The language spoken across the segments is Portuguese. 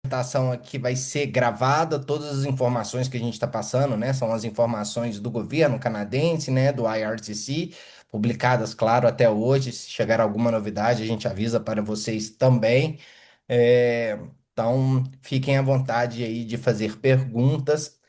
apresentação aqui vai ser gravada, todas as informações que a gente está passando, né, são as informações do governo canadense, né, do IRCC, publicadas, claro, até hoje. Se chegar alguma novidade, a gente avisa para vocês também. Então, fiquem à vontade aí de fazer perguntas.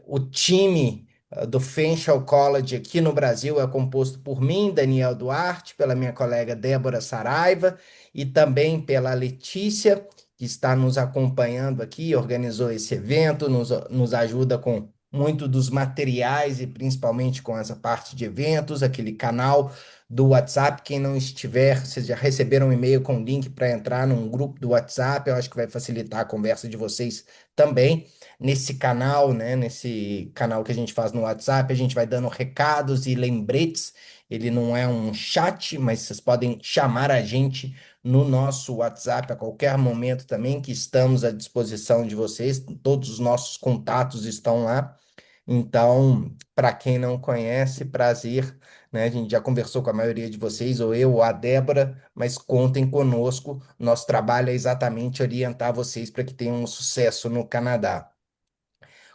O time do Fanshawe College aqui no Brasil é composto por mim, Daniel Duarte, pela minha colega Débora Saraiva e também pela Letícia, que está nos acompanhando aqui, organizou esse evento, nos ajuda com muito dos materiais e principalmente com essa parte de eventos, aquele canal do WhatsApp. Quem não estiver, vocês já receberam um e-mail com link para entrar num grupo do WhatsApp, eu acho que vai facilitar a conversa de vocês também nesse canal, né? Nesse canal que a gente faz no WhatsApp, a gente vai dando recados e lembretes. Ele não é um chat, mas vocês podem chamar a gente no nosso WhatsApp a qualquer momento também, que estamos à disposição de vocês. Todos os nossos contatos estão lá. Então, para quem não conhece, prazer, né? A gente já conversou com a maioria de vocês, ou eu, ou a Débora, mas contem conosco. Nosso trabalho é exatamente orientar vocês para que tenham um sucesso no Canadá.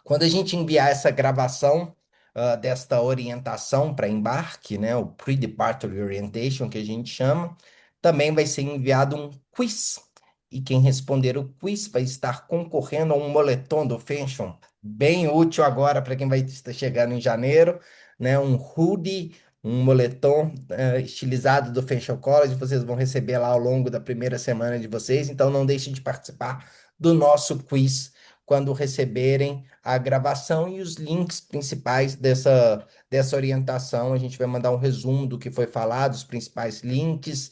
Quando a gente enviar essa gravação desta orientação para embarque, né, o Pre-Departure Orientation, que a gente chama, também vai ser enviado um quiz. E quem responder o quiz vai estar concorrendo a um moletom do Fashion, bem útil agora para quem vai estar chegando em janeiro, né, um hoodie, um moletom estilizado do Fashion College. Vocês vão receber lá ao longo da primeira semana de vocês, então não deixem de participar do nosso quiz quando receberem a gravação e os links principais dessa orientação. A gente vai mandar um resumo do que foi falado, os principais links,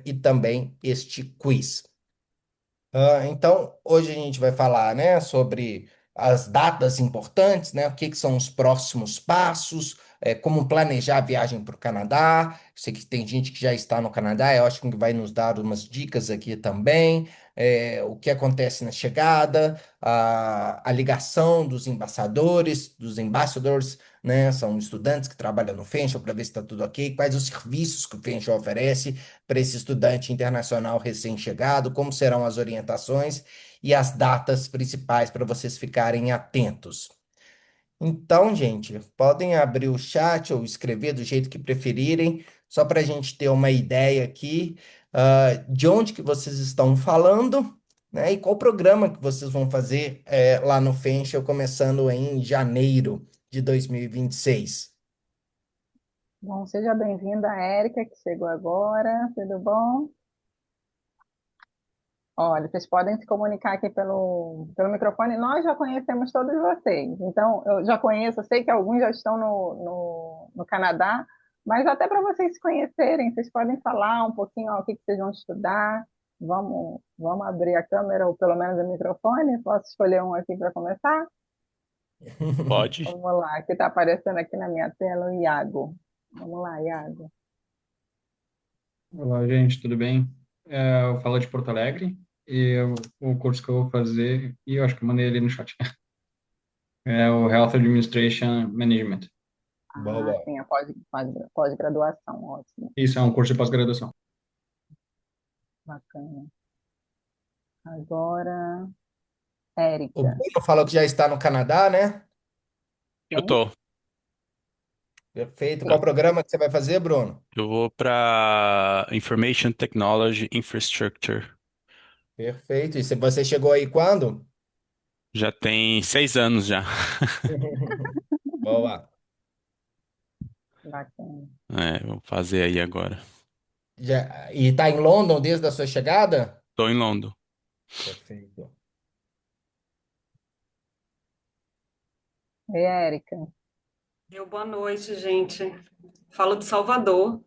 e também este quiz. Então, hoje a gente vai falar, né, sobre as datas importantes, né, o que que são os próximos passos, como planejar a viagem para o Canadá. Eu sei que tem gente que já está no Canadá, eu acho que vai nos dar umas dicas aqui também. O que acontece na chegada, a ligação dos embaixadores, né, são estudantes que trabalham no Fanshawe para ver se está tudo ok, quais os serviços que o Fanshawe oferece para esse estudante internacional recém-chegado, como serão as orientações e as datas principais para vocês ficarem atentos. Então, gente, podem abrir o chat ou escrever do jeito que preferirem, só para a gente ter uma ideia aqui, de onde que vocês estão falando, né? E qual programa que vocês vão fazer lá no Fanshawe, começando em janeiro de 2026. Bom, seja bem-vinda, Érica, que chegou agora. Tudo bom? Olha, vocês podem se comunicar aqui pelo microfone. Nós já conhecemos todos vocês. Então, eu já conheço, eu sei que alguns já estão no Canadá, mas até para vocês se conhecerem, vocês podem falar um pouquinho, ó, o que que vocês vão estudar. Vamos abrir a câmera, ou pelo menos o microfone. Posso escolher um aqui para começar? Pode. Vamos lá, que está aparecendo aqui na minha tela o Iago. Vamos lá, Iago. Olá, gente, tudo bem? Eu falo de Porto Alegre e o curso que eu vou fazer, e eu acho que eu mandei ali no chat, é o Health Administration Management. Ah, sim, a pós-graduação, ótimo, Isso é um curso de pós-graduação. bacana. Agora, O Érica, Bruno falou que já está no Canadá, né? Eu sim? tô. Perfeito. Qual Eu programa que você vai fazer, Bruno? eu vou para Information Technology Infrastructure. Perfeito. E você chegou aí quando? Já tem 6 anos já. Boa. Bacana. Vou fazer aí agora. E está em London desde a sua chegada? Tô em London. Perfeito. E Érica, Boa noite, gente. Falo de Salvador.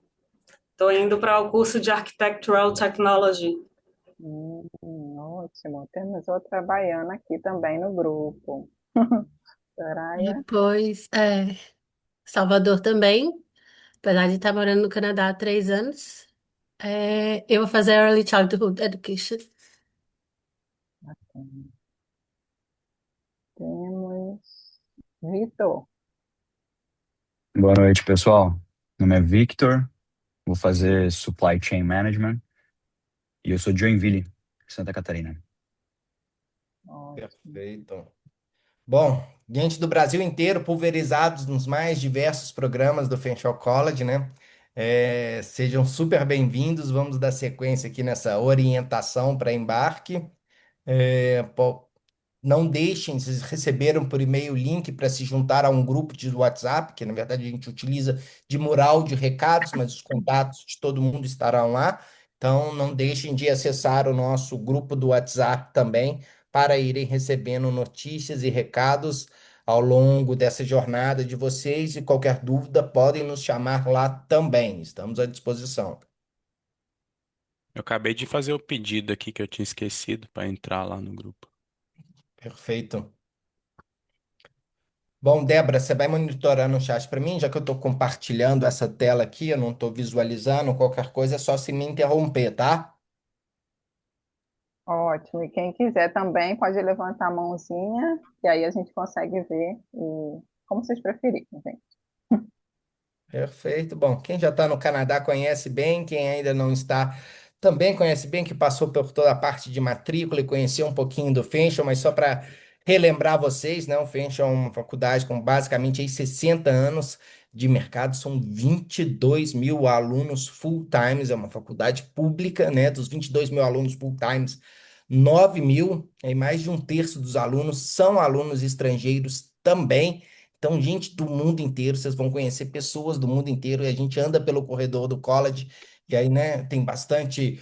Estou indo para o curso de Architectural Technology. ótimo. Temos outra baiana aqui também no grupo. Soraya, Depois, Salvador também, apesar de estar morando no Canadá há 3 anos. Eu vou fazer Early Childhood Education. bacana. Temos Vitor. Boa noite, pessoal. Meu nome é Victor, vou fazer Supply Chain Management e eu sou de Joinville, Santa Catarina. Ótimo. Perfeito. Bom, gente do Brasil inteiro, pulverizados nos mais diversos programas do Fenshaw College, né? Sejam super bem-vindos. Vamos dar sequência aqui nessa orientação para embarque. Pô, não deixem, vocês receberam por e-mail o link para se juntar a um grupo de WhatsApp, que na verdade a gente utiliza de mural de recados, mas os contatos de todo mundo estarão lá. Então, não deixem de acessar o nosso grupo do WhatsApp também, para irem recebendo notícias e recados ao longo dessa jornada de vocês. E qualquer dúvida, podem nos chamar lá também. Estamos à disposição. Eu acabei de fazer o pedido aqui que eu tinha esquecido para entrar lá no grupo. Perfeito. Bom, Débora, você vai monitorando o chat para mim, já que eu estou compartilhando essa tela aqui, eu não estou visualizando, qualquer coisa é só se me interromper, tá? Ótimo. E quem quiser também pode levantar a mãozinha, que aí a gente consegue ver, e como vocês preferirem, gente. Perfeito. Bom, quem já está no Canadá conhece bem, quem ainda não está também conhece bem, que passou por toda a parte de matrícula e conheceu um pouquinho do Fenchel, mas só para relembrar vocês, né? O Fenchel é uma faculdade com basicamente aí 60 anos de mercado, são 22 mil alunos full-times, é uma faculdade pública, né? Dos 22 mil alunos full-times, 9 mil, aí mais de um terço dos alunos são alunos estrangeiros também. Então, gente do mundo inteiro, vocês vão conhecer pessoas do mundo inteiro, e a gente anda pelo corredor do college, e aí, né, tem bastante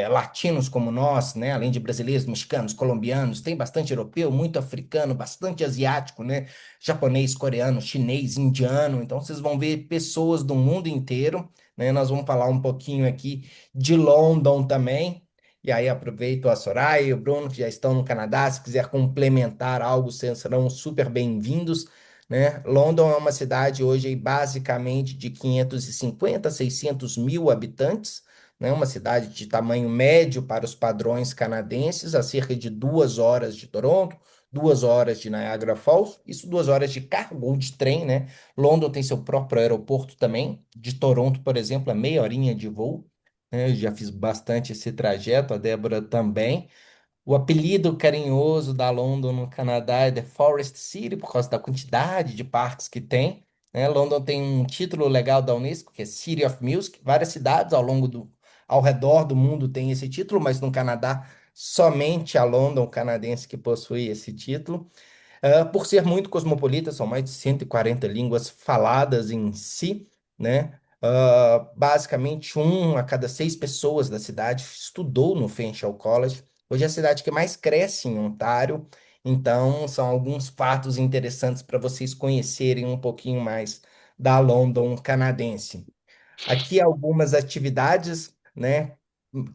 latinos como nós, né, além de brasileiros, mexicanos, colombianos, tem bastante europeu, muito africano, bastante asiático, né, japonês, coreano, chinês, indiano, então vocês vão ver pessoas do mundo inteiro, né, nós vamos falar um pouquinho aqui de London também, e aí aproveito a Soraya e o Bruno, que já estão no Canadá, se quiser complementar algo, vocês serão super bem-vindos, né? London é uma cidade hoje aí, basicamente de 550, 600 mil habitantes, né? Uma cidade de tamanho médio para os padrões canadenses, a cerca de 2 horas de Toronto, 2 horas de Niagara Falls, isso 2 horas de carro ou de trem, né? London tem seu próprio aeroporto também, de Toronto, por exemplo, é meia horinha de voo, né? Eu já fiz bastante esse trajeto, a Débora também. O apelido carinhoso da London no Canadá é The Forest City, por causa da quantidade de parques que tem, né? London tem um título legal da Unesco, que é City of Music. Várias cidades ao redor do mundo têm esse título, mas no Canadá, somente a London canadense que possui esse título. Por ser muito cosmopolita, são mais de 140 línguas faladas em si, né? Basicamente, um a cada 6 pessoas da cidade estudou no Fanshawe College. Hoje é a cidade que mais cresce em Ontário, então são alguns fatos interessantes para vocês conhecerem um pouquinho mais da London canadense. Aqui algumas atividades, né,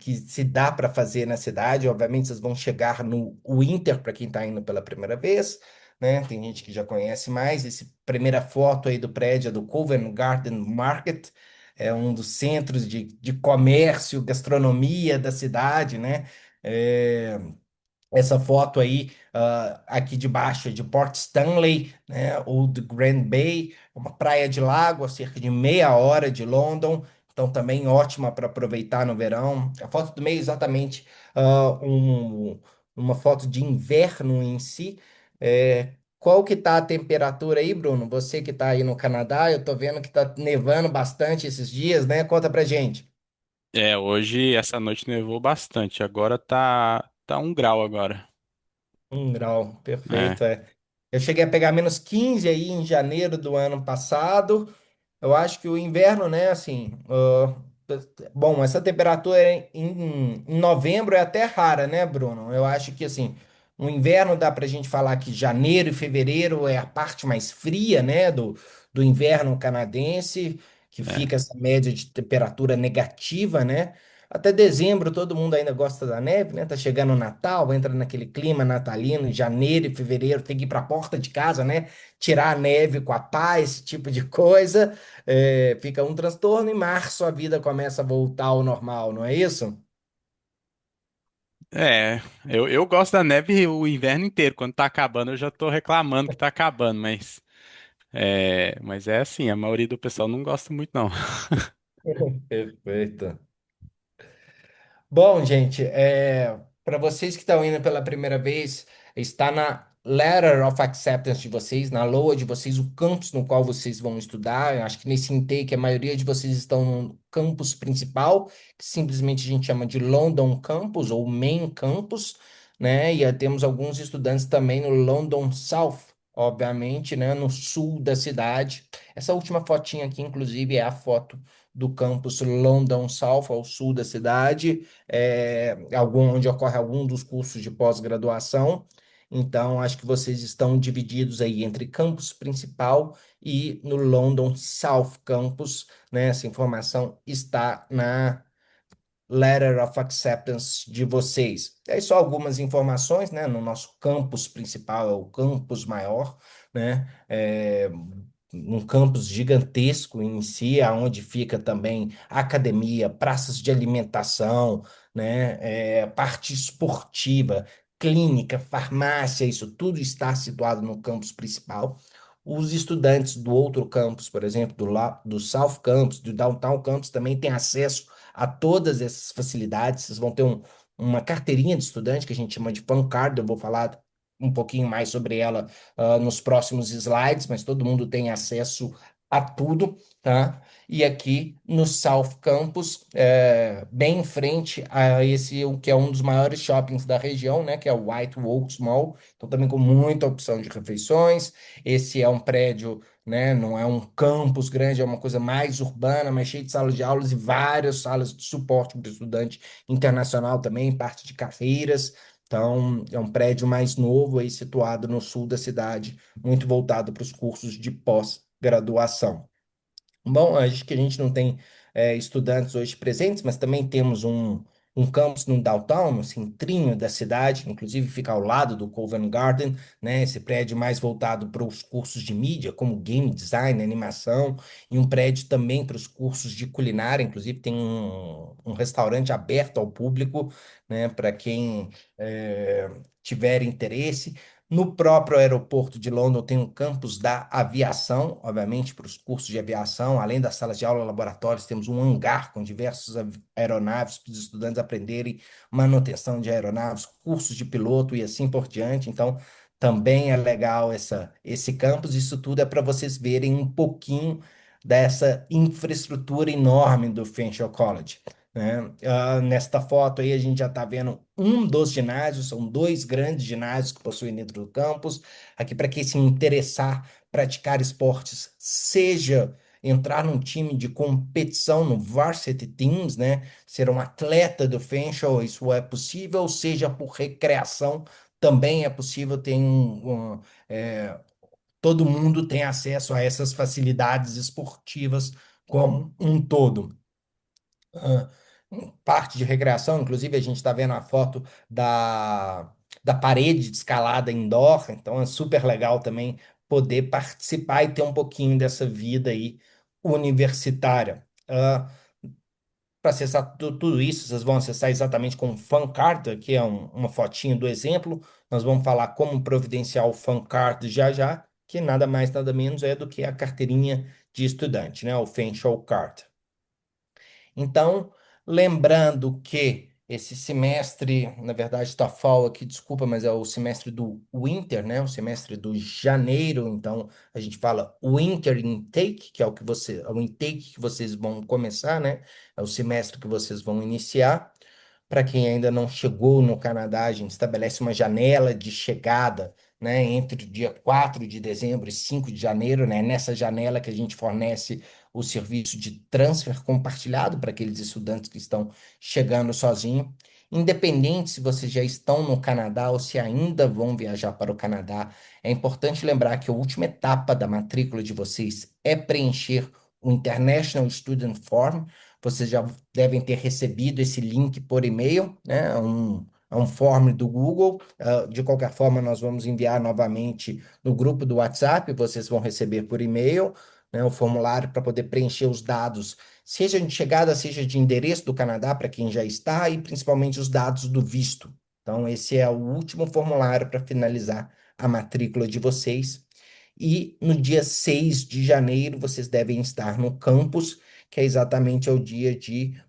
que se dá para fazer na cidade. Obviamente, vocês vão chegar no Winter para quem está indo pela primeira vez, né? Tem gente que já conhece mais. Essa primeira foto aí do prédio é do Covent Garden Market, é um dos centros de comércio, gastronomia da cidade, né? É, essa foto aí, aqui de baixo, é de Port Stanley, né, ou do Grand Bay, uma praia de lago a cerca de meia hora de London, então também ótima para aproveitar no verão. A foto do meio é exatamente uma foto de inverno em si. Qual que tá a temperatura aí, Bruno? Você que está aí no Canadá, eu tô vendo que tá nevando bastante esses dias, né? Conta pra gente. Hoje, essa noite nevou bastante. Agora tá 1 grau agora. 1 grau, É, perfeito. Eu cheguei a pegar -15 aí em janeiro do ano passado. Eu acho que o inverno, né, assim, bom, essa temperatura em novembro é até rara, né, Bruno? Eu acho que, assim, o inverno dá pra gente falar que janeiro e fevereiro é a parte mais fria, né, do inverno canadense, que é. fica essa média de temperatura negativa, né? Até dezembro todo mundo ainda gosta da neve, né? Tá chegando o Natal, entra naquele clima natalino, janeiro e fevereiro tem que ir pra porta de casa, né? Tirar a neve com a pá, esse tipo de coisa. Fica um transtorno. Em março a vida começa a voltar ao normal, não é isso? É, eu gosto da neve o inverno inteiro. Quando tá acabando, eu já tô reclamando que tá acabando, mas é assim, a maioria do pessoal não gosta muito, não. Perfeito. Bom, gente, Para vocês que estão indo pela primeira vez, está na Letter of Acceptance de vocês, na LOA de vocês, o campus no qual vocês vão estudar. Eu acho que nesse intake a maioria de vocês estão no campus principal, que simplesmente a gente chama de London Campus ou Main Campus, né? E temos alguns estudantes também no London South, obviamente, né? No sul da cidade. Essa última fotinha aqui, inclusive, é a foto do campus London South, ao sul da cidade, onde ocorre algum dos cursos de pós-graduação. Então, acho que vocês estão divididos aí entre campus principal e no London South Campus, né? Essa informação está na Letter of Acceptance de vocês. E aí só algumas informações, né? No nosso campus principal, é o campus maior, né? Um campus gigantesco em si, aonde fica também academia, praças de alimentação, né? Parte esportiva, clínica, farmácia, isso tudo está situado no campus principal. Os estudantes do outro campus, por exemplo, do South Campus, do Downtown Campus, também têm acesso a todas essas facilidades. Vocês vão ter uma carteirinha de estudante que a gente chama de Fan Card. Eu vou falar um pouquinho mais sobre ela nos próximos slides, mas todo mundo tem acesso a tudo, tá? E aqui no South Campus, bem em frente a esse, o que é um dos maiores shoppings da região, né? Que é o White Oaks Mall. Então, também com muita opção de refeições. Esse é um prédio, né? Não é um campus grande, é uma coisa mais urbana, mas cheio de salas de aulas e várias salas de suporte para o estudante internacional também, parte de carreiras. Então, é um prédio mais novo aí situado no sul da cidade, muito voltado para os cursos de pós-graduação. Bom, acho que a gente não tem estudantes hoje presentes, mas também temos um campus no downtown, no centrinho da cidade, inclusive fica ao lado do Covent Garden, né? Esse prédio mais voltado para os cursos de mídia, como game design, animação, e um prédio também para os cursos de culinária, inclusive tem um restaurante aberto ao público, né? Para quem tiver interesse. No próprio aeroporto de London tem um campus da aviação, obviamente, para os cursos de aviação. Além das salas de aula, laboratórios, temos um hangar com diversas aeronaves para os estudantes aprenderem manutenção de aeronaves, cursos de piloto e assim por diante. Então, também é legal esse campus. Isso tudo é para vocês verem um pouquinho dessa infraestrutura enorme do Fanshawe College, né? Nesta foto aí a gente já está vendo um dos ginásios, são dois grandes ginásios que possuem dentro do campus. Aqui para quem se interessar, praticar esportes, seja entrar num time de competição no Varsity Teams, né? Ser um atleta do Fanshawe, isso é possível, seja por recreação, também é possível. Todo mundo tem acesso a essas facilidades esportivas como um todo. Ah, Parte de recreação, inclusive a gente está vendo a foto da parede de escalada indoor, então é super legal também poder participar e ter um pouquinho dessa vida aí universitária. Para acessar tudo isso, vocês vão acessar exatamente com o FunCard, que é uma fotinho do exemplo. Nós vamos falar como providenciar o FunCard já já, que nada mais, nada menos é do que a carteirinha de estudante, né? O Fanshawe Card. Então, lembrando que esse semestre, na verdade, está fall aqui, desculpa, mas é o semestre do winter, né? O semestre do janeiro. Então, a gente fala winter intake, que é o intake que vocês vão começar, né? É o semestre que vocês vão iniciar. Para quem ainda não chegou no Canadá, a gente estabelece uma janela de chegada, né, entre o dia 4 de dezembro e 5 de janeiro, né? Nessa janela que a gente fornece o serviço de transfer compartilhado para aqueles estudantes que estão chegando sozinhos. Independente se vocês já estão no Canadá ou se ainda vão viajar para o Canadá, é importante lembrar que a última etapa da matrícula de vocês é preencher o International Student Form. Vocês já devem ter recebido esse link por e-mail, né? É um form do Google. De qualquer forma, nós vamos enviar novamente no grupo do WhatsApp. Vocês vão receber por e-mail, né, o formulário para poder preencher os dados, seja de chegada, seja de endereço do Canadá, para quem já está, e principalmente os dados do visto. Então, esse é o último formulário para finalizar a matrícula de vocês. E no dia 6 de janeiro, vocês devem estar no campus, que é exatamente o dia de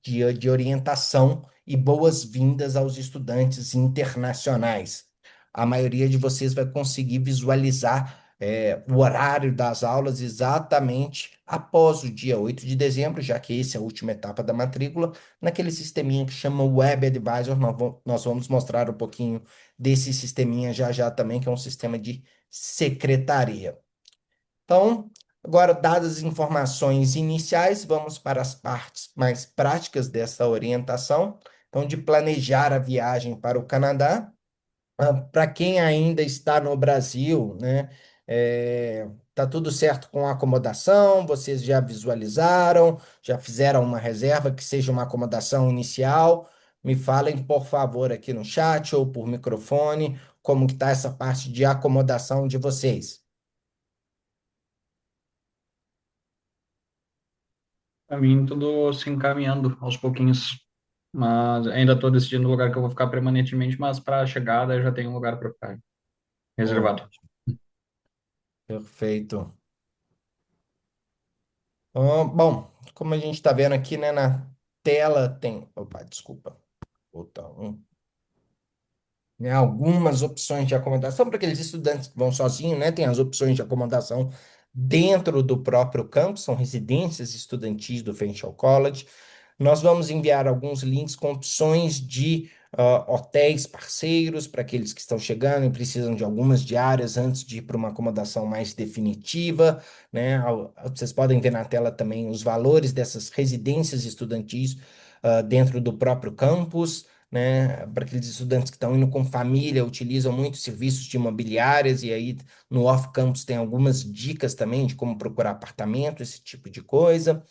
de orientação e boas-vindas aos estudantes internacionais. A maioria de vocês vai conseguir visualizar o horário das aulas exatamente após o dia 8 de dezembro, já que essa é a última etapa da matrícula, naquele sisteminha que chama Web Advisor. Nós vamos mostrar um pouquinho desse sisteminha já já também, que é um sistema de secretaria. Então, agora, dadas as informações iniciais, vamos para as partes mais práticas dessa orientação. Então, de planejar a viagem para o Canadá. Para quem ainda está no Brasil, né? Tá tudo certo com a acomodação? Vocês já visualizaram? Já fizeram uma reserva que seja uma acomodação inicial? Me falem, por favor, aqui no chat ou por microfone, como que está essa parte de acomodação de vocês. Para mim, tudo se encaminhando aos pouquinhos. Mas ainda estou decidindo o lugar que eu vou ficar permanentemente, mas para a chegada eu já tenho um lugar para ficar reservado. Ótimo, perfeito. Bom, como a gente está vendo aqui, né, na tela tem. Opa, desculpa. Voltar um. Né, algumas opções de acomodação para aqueles estudantes que vão sozinhos, né? Tem as opções de acomodação dentro do próprio campus, são residências estudantis do Fanshawe College. Nós vamos enviar alguns links com opções de hotéis parceiros para aqueles que estão chegando e precisam de algumas diárias antes de ir para uma acomodação mais definitiva, né? Vocês podem ver na tela também os valores dessas residências estudantis dentro do próprio campus, né? Para aqueles estudantes que estão indo com família, utilizam muito serviços de imobiliárias, e aí no off-campus tem algumas dicas também de como procurar apartamento, esse tipo de coisa.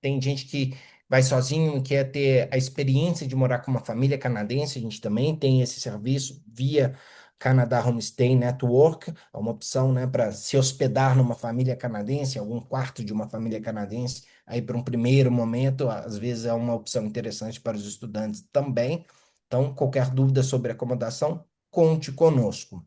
Tem gente que vai sozinho e quer ter a experiência de morar com uma família canadense, a gente também tem esse serviço via Canada Homestay Network, é uma opção, né, para se hospedar numa família canadense, algum quarto de uma família canadense, aí para um primeiro momento, às vezes é uma opção interessante para os estudantes também. Então, qualquer dúvida sobre acomodação, conte conosco.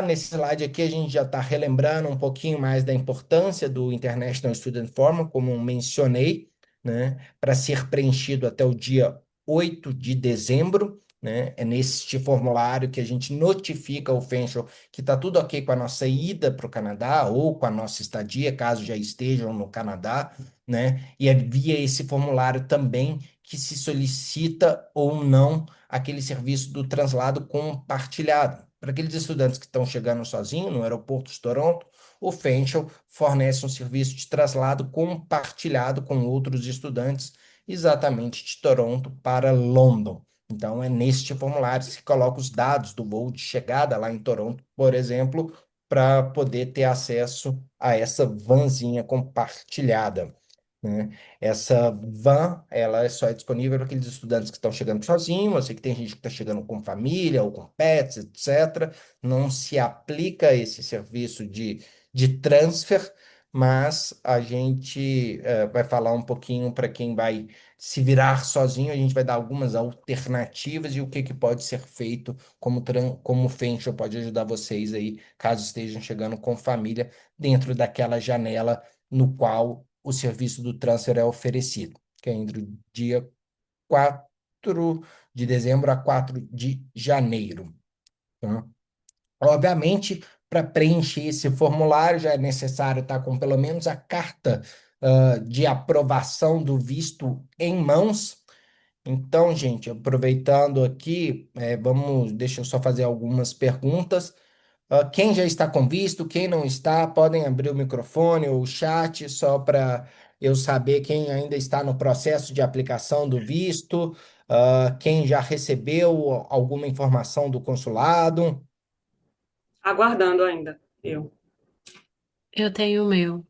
Nesse slide aqui a gente já está relembrando um pouquinho mais da importância do International Student Form, como mencionei, né, para ser preenchido até o dia 8 de dezembro, né? É neste formulário que a gente notifica o Fanshawe que está tudo ok com a nossa ida para o Canadá ou com a nossa estadia, caso já estejam no Canadá, né? E é via esse formulário também que se solicita ou não aquele serviço do translado compartilhado. Para aqueles estudantes que estão chegando sozinhos no aeroporto de Toronto, o Fanshawe fornece um serviço de traslado compartilhado com outros estudantes, exatamente de Toronto para London. Então, é neste formulário que se coloca os dados do voo de chegada lá em Toronto, por exemplo, para poder ter acesso a essa vanzinha compartilhada, né? Essa van, ela só é disponível para aqueles estudantes que estão chegando sozinhos. Eu sei que tem gente que está chegando com família ou com pets, etc. Não se aplica esse serviço de transfer, mas a gente vai falar um pouquinho para quem vai se virar sozinho. A gente vai dar algumas alternativas e o que pode ser feito, como o Fanshawe pode ajudar vocês aí, caso estejam chegando com família, dentro daquela janela no qual o serviço do transfer é oferecido, que é entre o dia 4 de dezembro a 4 de janeiro. Tá? Obviamente, para preencher esse formulário, já é necessário estar com pelo menos a carta de aprovação do visto em mãos. Então, gente, aproveitando aqui, deixa eu só fazer algumas perguntas. Quem já está com visto, quem não está, podem abrir o microfone ou o chat só para eu saber quem ainda está no processo de aplicação do visto, quem já recebeu alguma informação do consulado. Aguardando ainda, eu. Eu tenho o meu.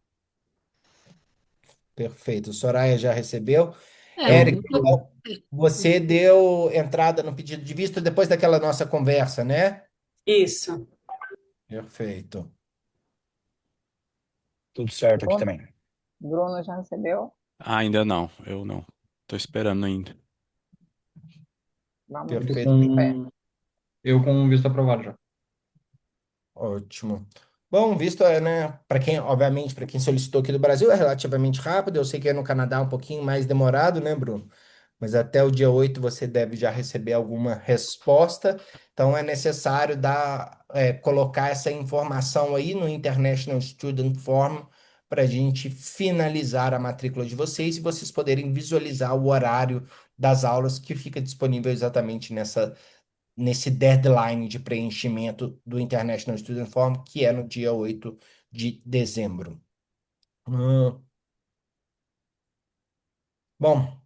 Perfeito. Soraya já recebeu. É, Eu, Érica, você deu entrada no pedido de visto depois daquela nossa conversa, né? Isso. Perfeito. Tudo certo aqui Bruno, também. Bruno já recebeu? Ainda não, eu não. Tô esperando ainda. Vamos eu Perfeito. em fé. com, eu com visto aprovado já. Ótimo. Bom, visto, né, para quem, obviamente, para quem solicitou aqui do Brasil, é relativamente rápido. Eu sei que é no Canadá um pouquinho mais demorado, né, Bruno? Mas até o dia 8 você deve já receber alguma resposta. Então é necessário colocar essa informação aí no International Student Form para a gente finalizar a matrícula de vocês e vocês poderem visualizar o horário das aulas que fica disponível exatamente nesse deadline de preenchimento do International Student Form, que é no dia 8 de dezembro. Bom,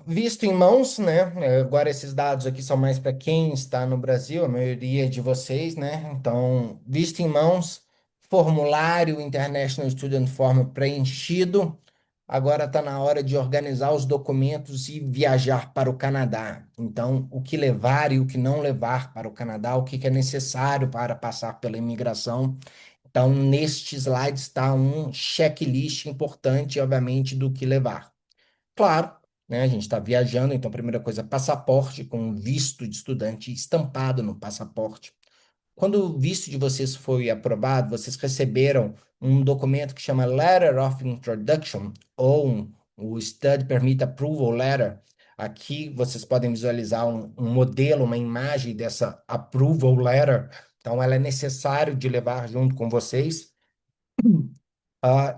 visto em mãos, né? Agora esses dados aqui são mais para quem está no Brasil, a maioria de vocês, né? Então, visto em mãos, formulário International Student Form preenchido. Agora está na hora de organizar os documentos e viajar para o Canadá. Então, o que levar e o que não levar para o Canadá, o que que é necessário para passar pela imigração. Então, neste slide está um checklist importante, obviamente, do que levar. Claro, né? A gente está viajando, então, a primeira coisa, passaporte com visto de estudante estampado no passaporte. Quando o visto de vocês foi aprovado, vocês receberam um documento que chama Letter of Introduction ou o Study Permit Approval Letter. Aqui vocês podem visualizar um modelo, uma imagem dessa Approval Letter. Então, ela é necessário de levar junto com vocês.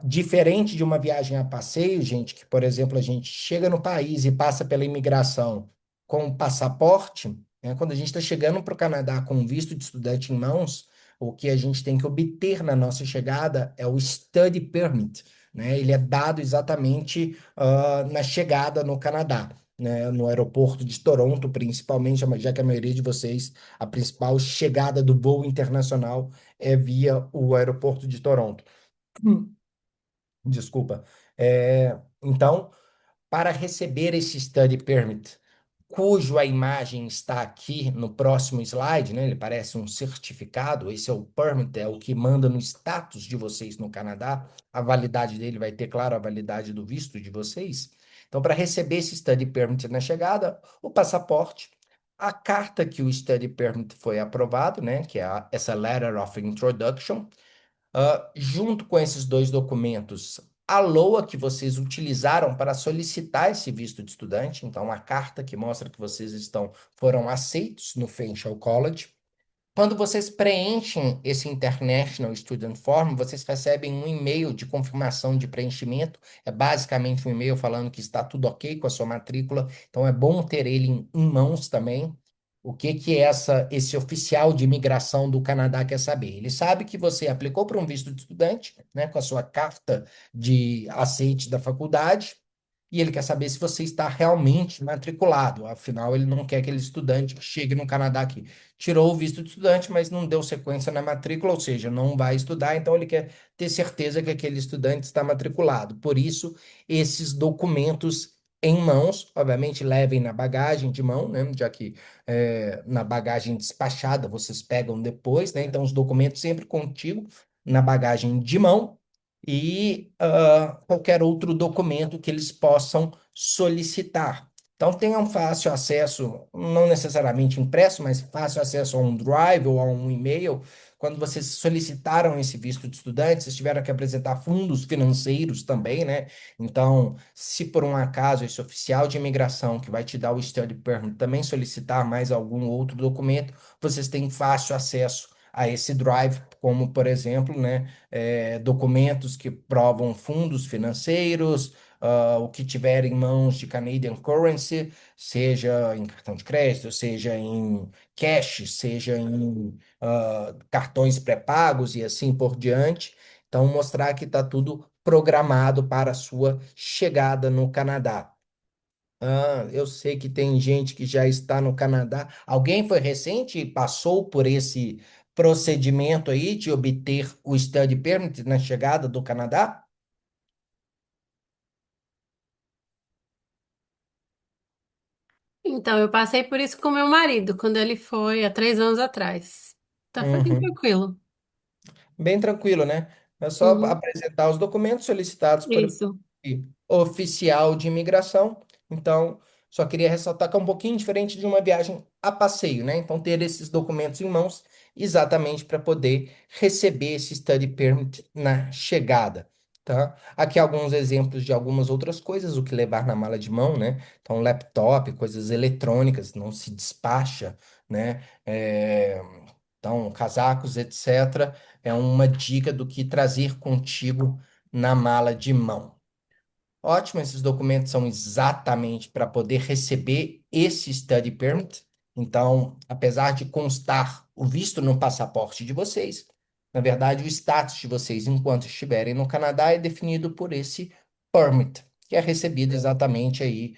Diferente de uma viagem a passeio, gente, que, por exemplo, a gente chega no país e passa pela imigração com o passaporte, né, quando a gente está chegando para o Canadá com um visto de estudante em mãos, o que a gente tem que obter na nossa chegada é o Study Permit, né? Ele é dado exatamente na chegada no Canadá. Né, no aeroporto de Toronto, principalmente, já que a maioria de vocês, a principal chegada do voo internacional é via o aeroporto de Toronto. Desculpa. Então, para receber esse study permit, cujo a imagem está aqui no próximo slide, né? Ele parece um certificado. Esse é o permit, é o que manda no status de vocês no Canadá. A validade dele vai ter, claro, a validade do visto de vocês. Então, para receber esse study permit na chegada, o passaporte, a carta que o study permit foi aprovado, né? Que é essa letter of introduction. Junto com esses dois documentos, a LOA que vocês utilizaram para solicitar esse visto de estudante, então a carta que mostra que vocês foram aceitos no Fanshawe College. Quando vocês preenchem esse International Student Form, vocês recebem um e-mail de confirmação de preenchimento. É basicamente um e-mail falando que está tudo ok com a sua matrícula. Então é bom ter ele em mãos também. O que que esse oficial de imigração do Canadá quer saber? Ele sabe que você aplicou para um visto de estudante, né, com a sua carta de aceite da faculdade, e ele quer saber se você está realmente matriculado. Afinal, ele não quer aquele estudante que chegue no Canadá que tirou o visto de estudante, mas não deu sequência na matrícula, ou seja, não vai estudar, então ele quer ter certeza que aquele estudante está matriculado. Por isso, esses documentos em mãos, obviamente levem na bagagem de mão, né? Já que na bagagem despachada vocês pegam depois, né? Então, os documentos sempre contigo na bagagem de mão e qualquer outro documento que eles possam solicitar. Então, tenham fácil acesso, não necessariamente impresso, mas fácil acesso a um drive ou a um e-mail. Quando vocês solicitaram esse visto de estudante, vocês tiveram que apresentar fundos financeiros também, né? Então, se por um acaso esse oficial de imigração que vai te dar o study permit também solicitar mais algum outro documento, vocês têm fácil acesso a esse drive, como, por exemplo, né, documentos que provam fundos financeiros, o que tiver em mãos de Canadian currency, seja em cartão de crédito, seja em cash, seja em cartões pré-pagos e assim por diante. Então, mostrar que está tudo programado para a sua chegada no Canadá. Eu sei que tem gente que já está no Canadá. Alguém foi recente e passou por esse procedimento aí de obter o study permit na chegada do Canadá? Então, eu passei por isso com meu marido, quando ele foi há 3 anos atrás. Tá, foi bem Uhum. tranquilo. Bem tranquilo, né? É só Uhum. apresentar os documentos solicitados por Isso. oficial de imigração. Então, só queria ressaltar que é um pouquinho diferente de uma viagem a passeio, né? Então, ter esses documentos em mãos exatamente para poder receber esse study permit na chegada, tá? Aqui alguns exemplos de algumas outras coisas, o que levar na mala de mão, né? Então, laptop, coisas eletrônicas, não se despacha, né? Então, casacos, etc. É uma dica do que trazer contigo na mala de mão. Ótimo, esses documentos são exatamente para poder receber esse study permit. Então, apesar de constar o visto no passaporte de vocês, na verdade, o status de vocês enquanto estiverem no Canadá é definido por esse permit, que é recebido exatamente aí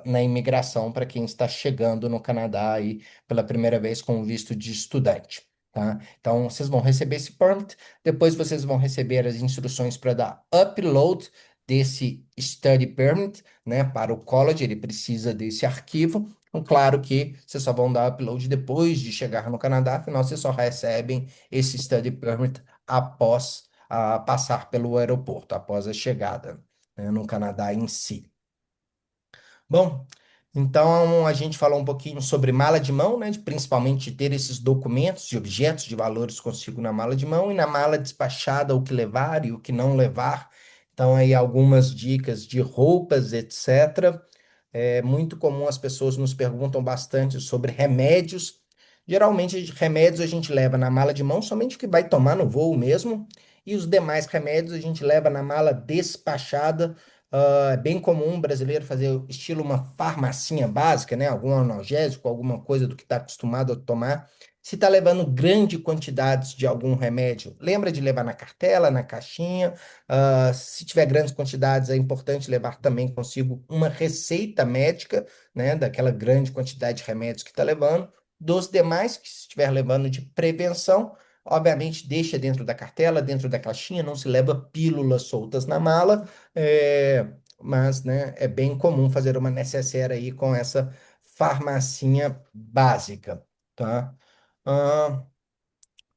na imigração para quem está chegando no Canadá aí pela primeira vez com o visto de estudante. Tá? Então, vocês vão receber esse permit, depois vocês vão receber as instruções para dar upload desse study permit, né, para o college, ele precisa desse arquivo. Então, claro que vocês só vão dar upload depois de chegar no Canadá, afinal, vocês só recebem esse study permit após passar pelo aeroporto, após a chegada, né, no Canadá em si. Bom, então a gente falou um pouquinho sobre mala de mão, né? De principalmente ter esses documentos e objetos de valores consigo na mala de mão e na mala despachada o que levar e o que não levar. Então aí algumas dicas de roupas, etc. É muito comum as pessoas nos perguntam bastante sobre remédios. Geralmente, remédios a gente leva na mala de mão, somente o que vai tomar no voo mesmo. E os demais remédios a gente leva na mala despachada. É bem comum o brasileiro fazer estilo uma farmacinha básica, né? Algum analgésico, alguma coisa do que está acostumado a tomar. Se está levando grande quantidades de algum remédio, lembra de levar na cartela, na caixinha. Se tiver grandes quantidades, é importante levar também consigo uma receita médica, né, daquela grande quantidade de remédios que está levando. Dos demais, que se estiver levando de prevenção, obviamente deixa dentro da cartela, dentro da caixinha, não se leva pílulas soltas na mala, mas, né, é bem comum fazer uma necessaire aí com essa farmacinha básica, tá? Ah,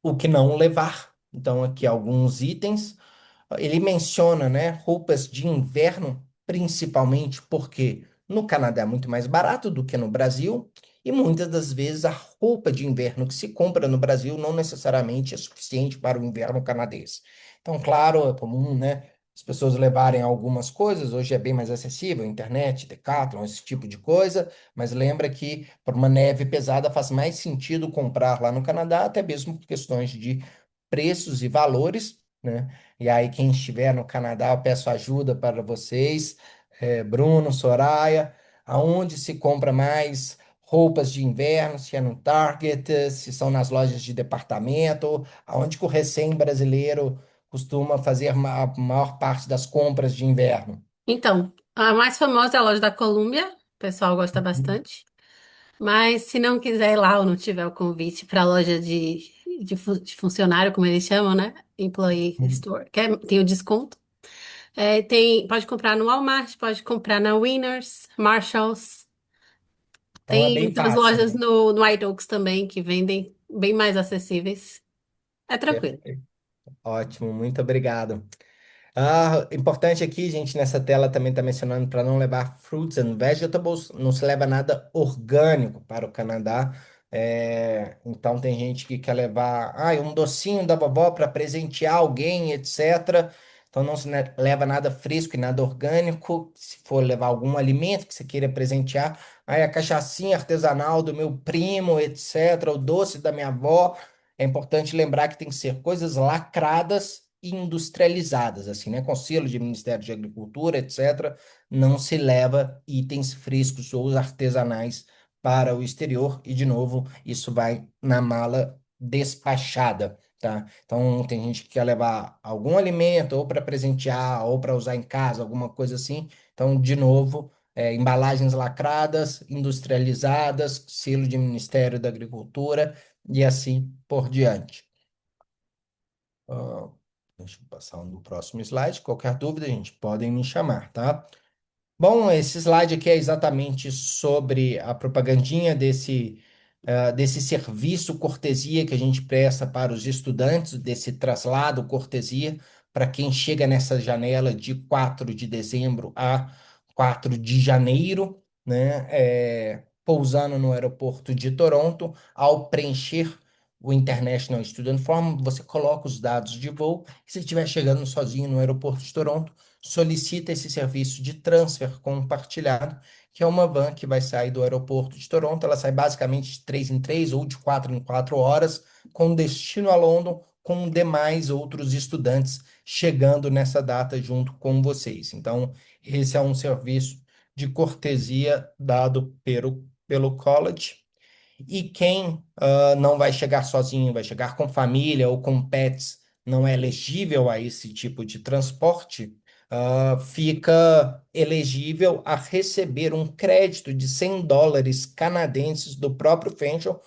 o que não levar. Então, aqui alguns itens. Ele menciona, né, roupas de inverno, principalmente porque no Canadá é muito mais barato do que no Brasil, e muitas das vezes a roupa de inverno que se compra no Brasil não necessariamente é suficiente para o inverno canadense. Então, claro, é comum, né, as pessoas levarem algumas coisas, hoje é bem mais acessível, internet, Decathlon, esse tipo de coisa, mas lembra que para uma neve pesada faz mais sentido comprar lá no Canadá, até mesmo por questões de preços e valores, né? E aí, quem estiver no Canadá, eu peço ajuda para vocês, Bruno, Soraya, aonde se compra mais roupas de inverno, se é no Target, se são nas lojas de departamento, aonde que o recém-brasileiro costuma fazer a maior parte das compras de inverno. Então, a mais famosa é a loja da Columbia, o pessoal gosta bastante. Mas se não quiser ir lá ou não tiver o convite para a loja de funcionário, como eles chamam, né? Employee Uhum. Store, tem o desconto. Pode comprar no Walmart, pode comprar na Winners, Marshalls. Então é Tem bem outras fácil, lojas né? no White Oaks também que vendem bem mais acessíveis. É tranquilo. Perfeito. Ótimo, muito obrigado. Importante aqui, gente, nessa tela também está mencionando para não levar fruits and vegetables, não se leva nada orgânico para o Canadá. Então tem gente que quer levar um docinho da vovó para presentear alguém, etc. Então não se leva nada fresco e nada orgânico. Se for levar algum alimento que você queira presentear, a cachaçinha artesanal do meu primo, etc., o doce da minha avó. É importante lembrar que tem que ser coisas lacradas e industrializadas, assim, né? Com selo de Ministério de Agricultura, etc. Não se leva itens frescos ou artesanais para o exterior e, de novo, isso vai na mala despachada, tá? Então, tem gente que quer levar algum alimento ou para presentear ou para usar em casa, alguma coisa assim. Então, de novo, embalagens lacradas, industrializadas, selo de Ministério da Agricultura e assim por diante. Ah, deixa eu passar no próximo slide. Qualquer dúvida, gente, podem me chamar, tá? Bom, esse slide aqui é exatamente sobre a propagandinha desse serviço cortesia que a gente presta para os estudantes, desse traslado cortesia, para quem chega nessa janela de 4 de dezembro a 4 de janeiro, né? pousando no aeroporto de Toronto, ao preencher o International Student Form, você coloca os dados de voo. E se estiver chegando sozinho no aeroporto de Toronto, solicita esse serviço de transfer compartilhado, que é uma van que vai sair do aeroporto de Toronto. Ela sai basicamente de 3 em 3 ou de 4 em 4 horas, com destino a London, com demais outros estudantes chegando nessa data junto com vocês. Então, esse é um serviço de cortesia dado pelo college. E quem não vai chegar sozinho, vai chegar com família ou com pets, não é elegível a esse tipo de transporte, fica elegível a receber um crédito de US$ 100 canadenses do próprio Fanshawe.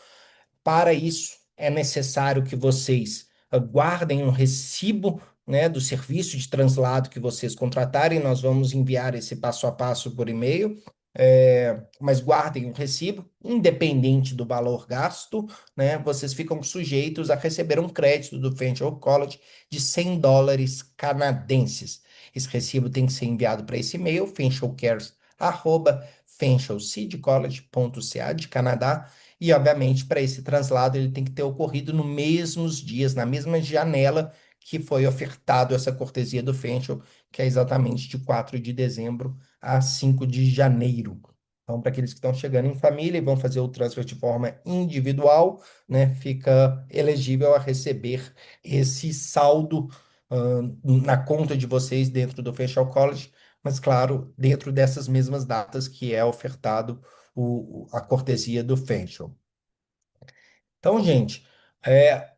Para isso, é necessário que vocês guardem um recibo, né, do serviço de translado que vocês contratarem. Nós vamos enviar esse passo a passo por e-mail, mas guardem o recibo, independente do valor gasto, né, vocês ficam sujeitos a receber um crédito do Fanshawe College de US$ 100 canadenses. Esse recibo tem que ser enviado para esse e-mail, fanshawecares@fanshawseedcollege.ca de Canadá. E, obviamente, para esse translado, ele tem que ter ocorrido nos mesmos dias, na mesma janela que foi ofertado essa cortesia do Fanshawe, que é exatamente de 4 de dezembro a 5 de janeiro. Então, para aqueles que estão chegando em família e vão fazer o transfer de forma individual, né, fica elegível a receber esse saldo na conta de vocês dentro do Fanshawe College, mas, claro, dentro dessas mesmas datas que é ofertado a cortesia do Fanshawe. Então, gente, é,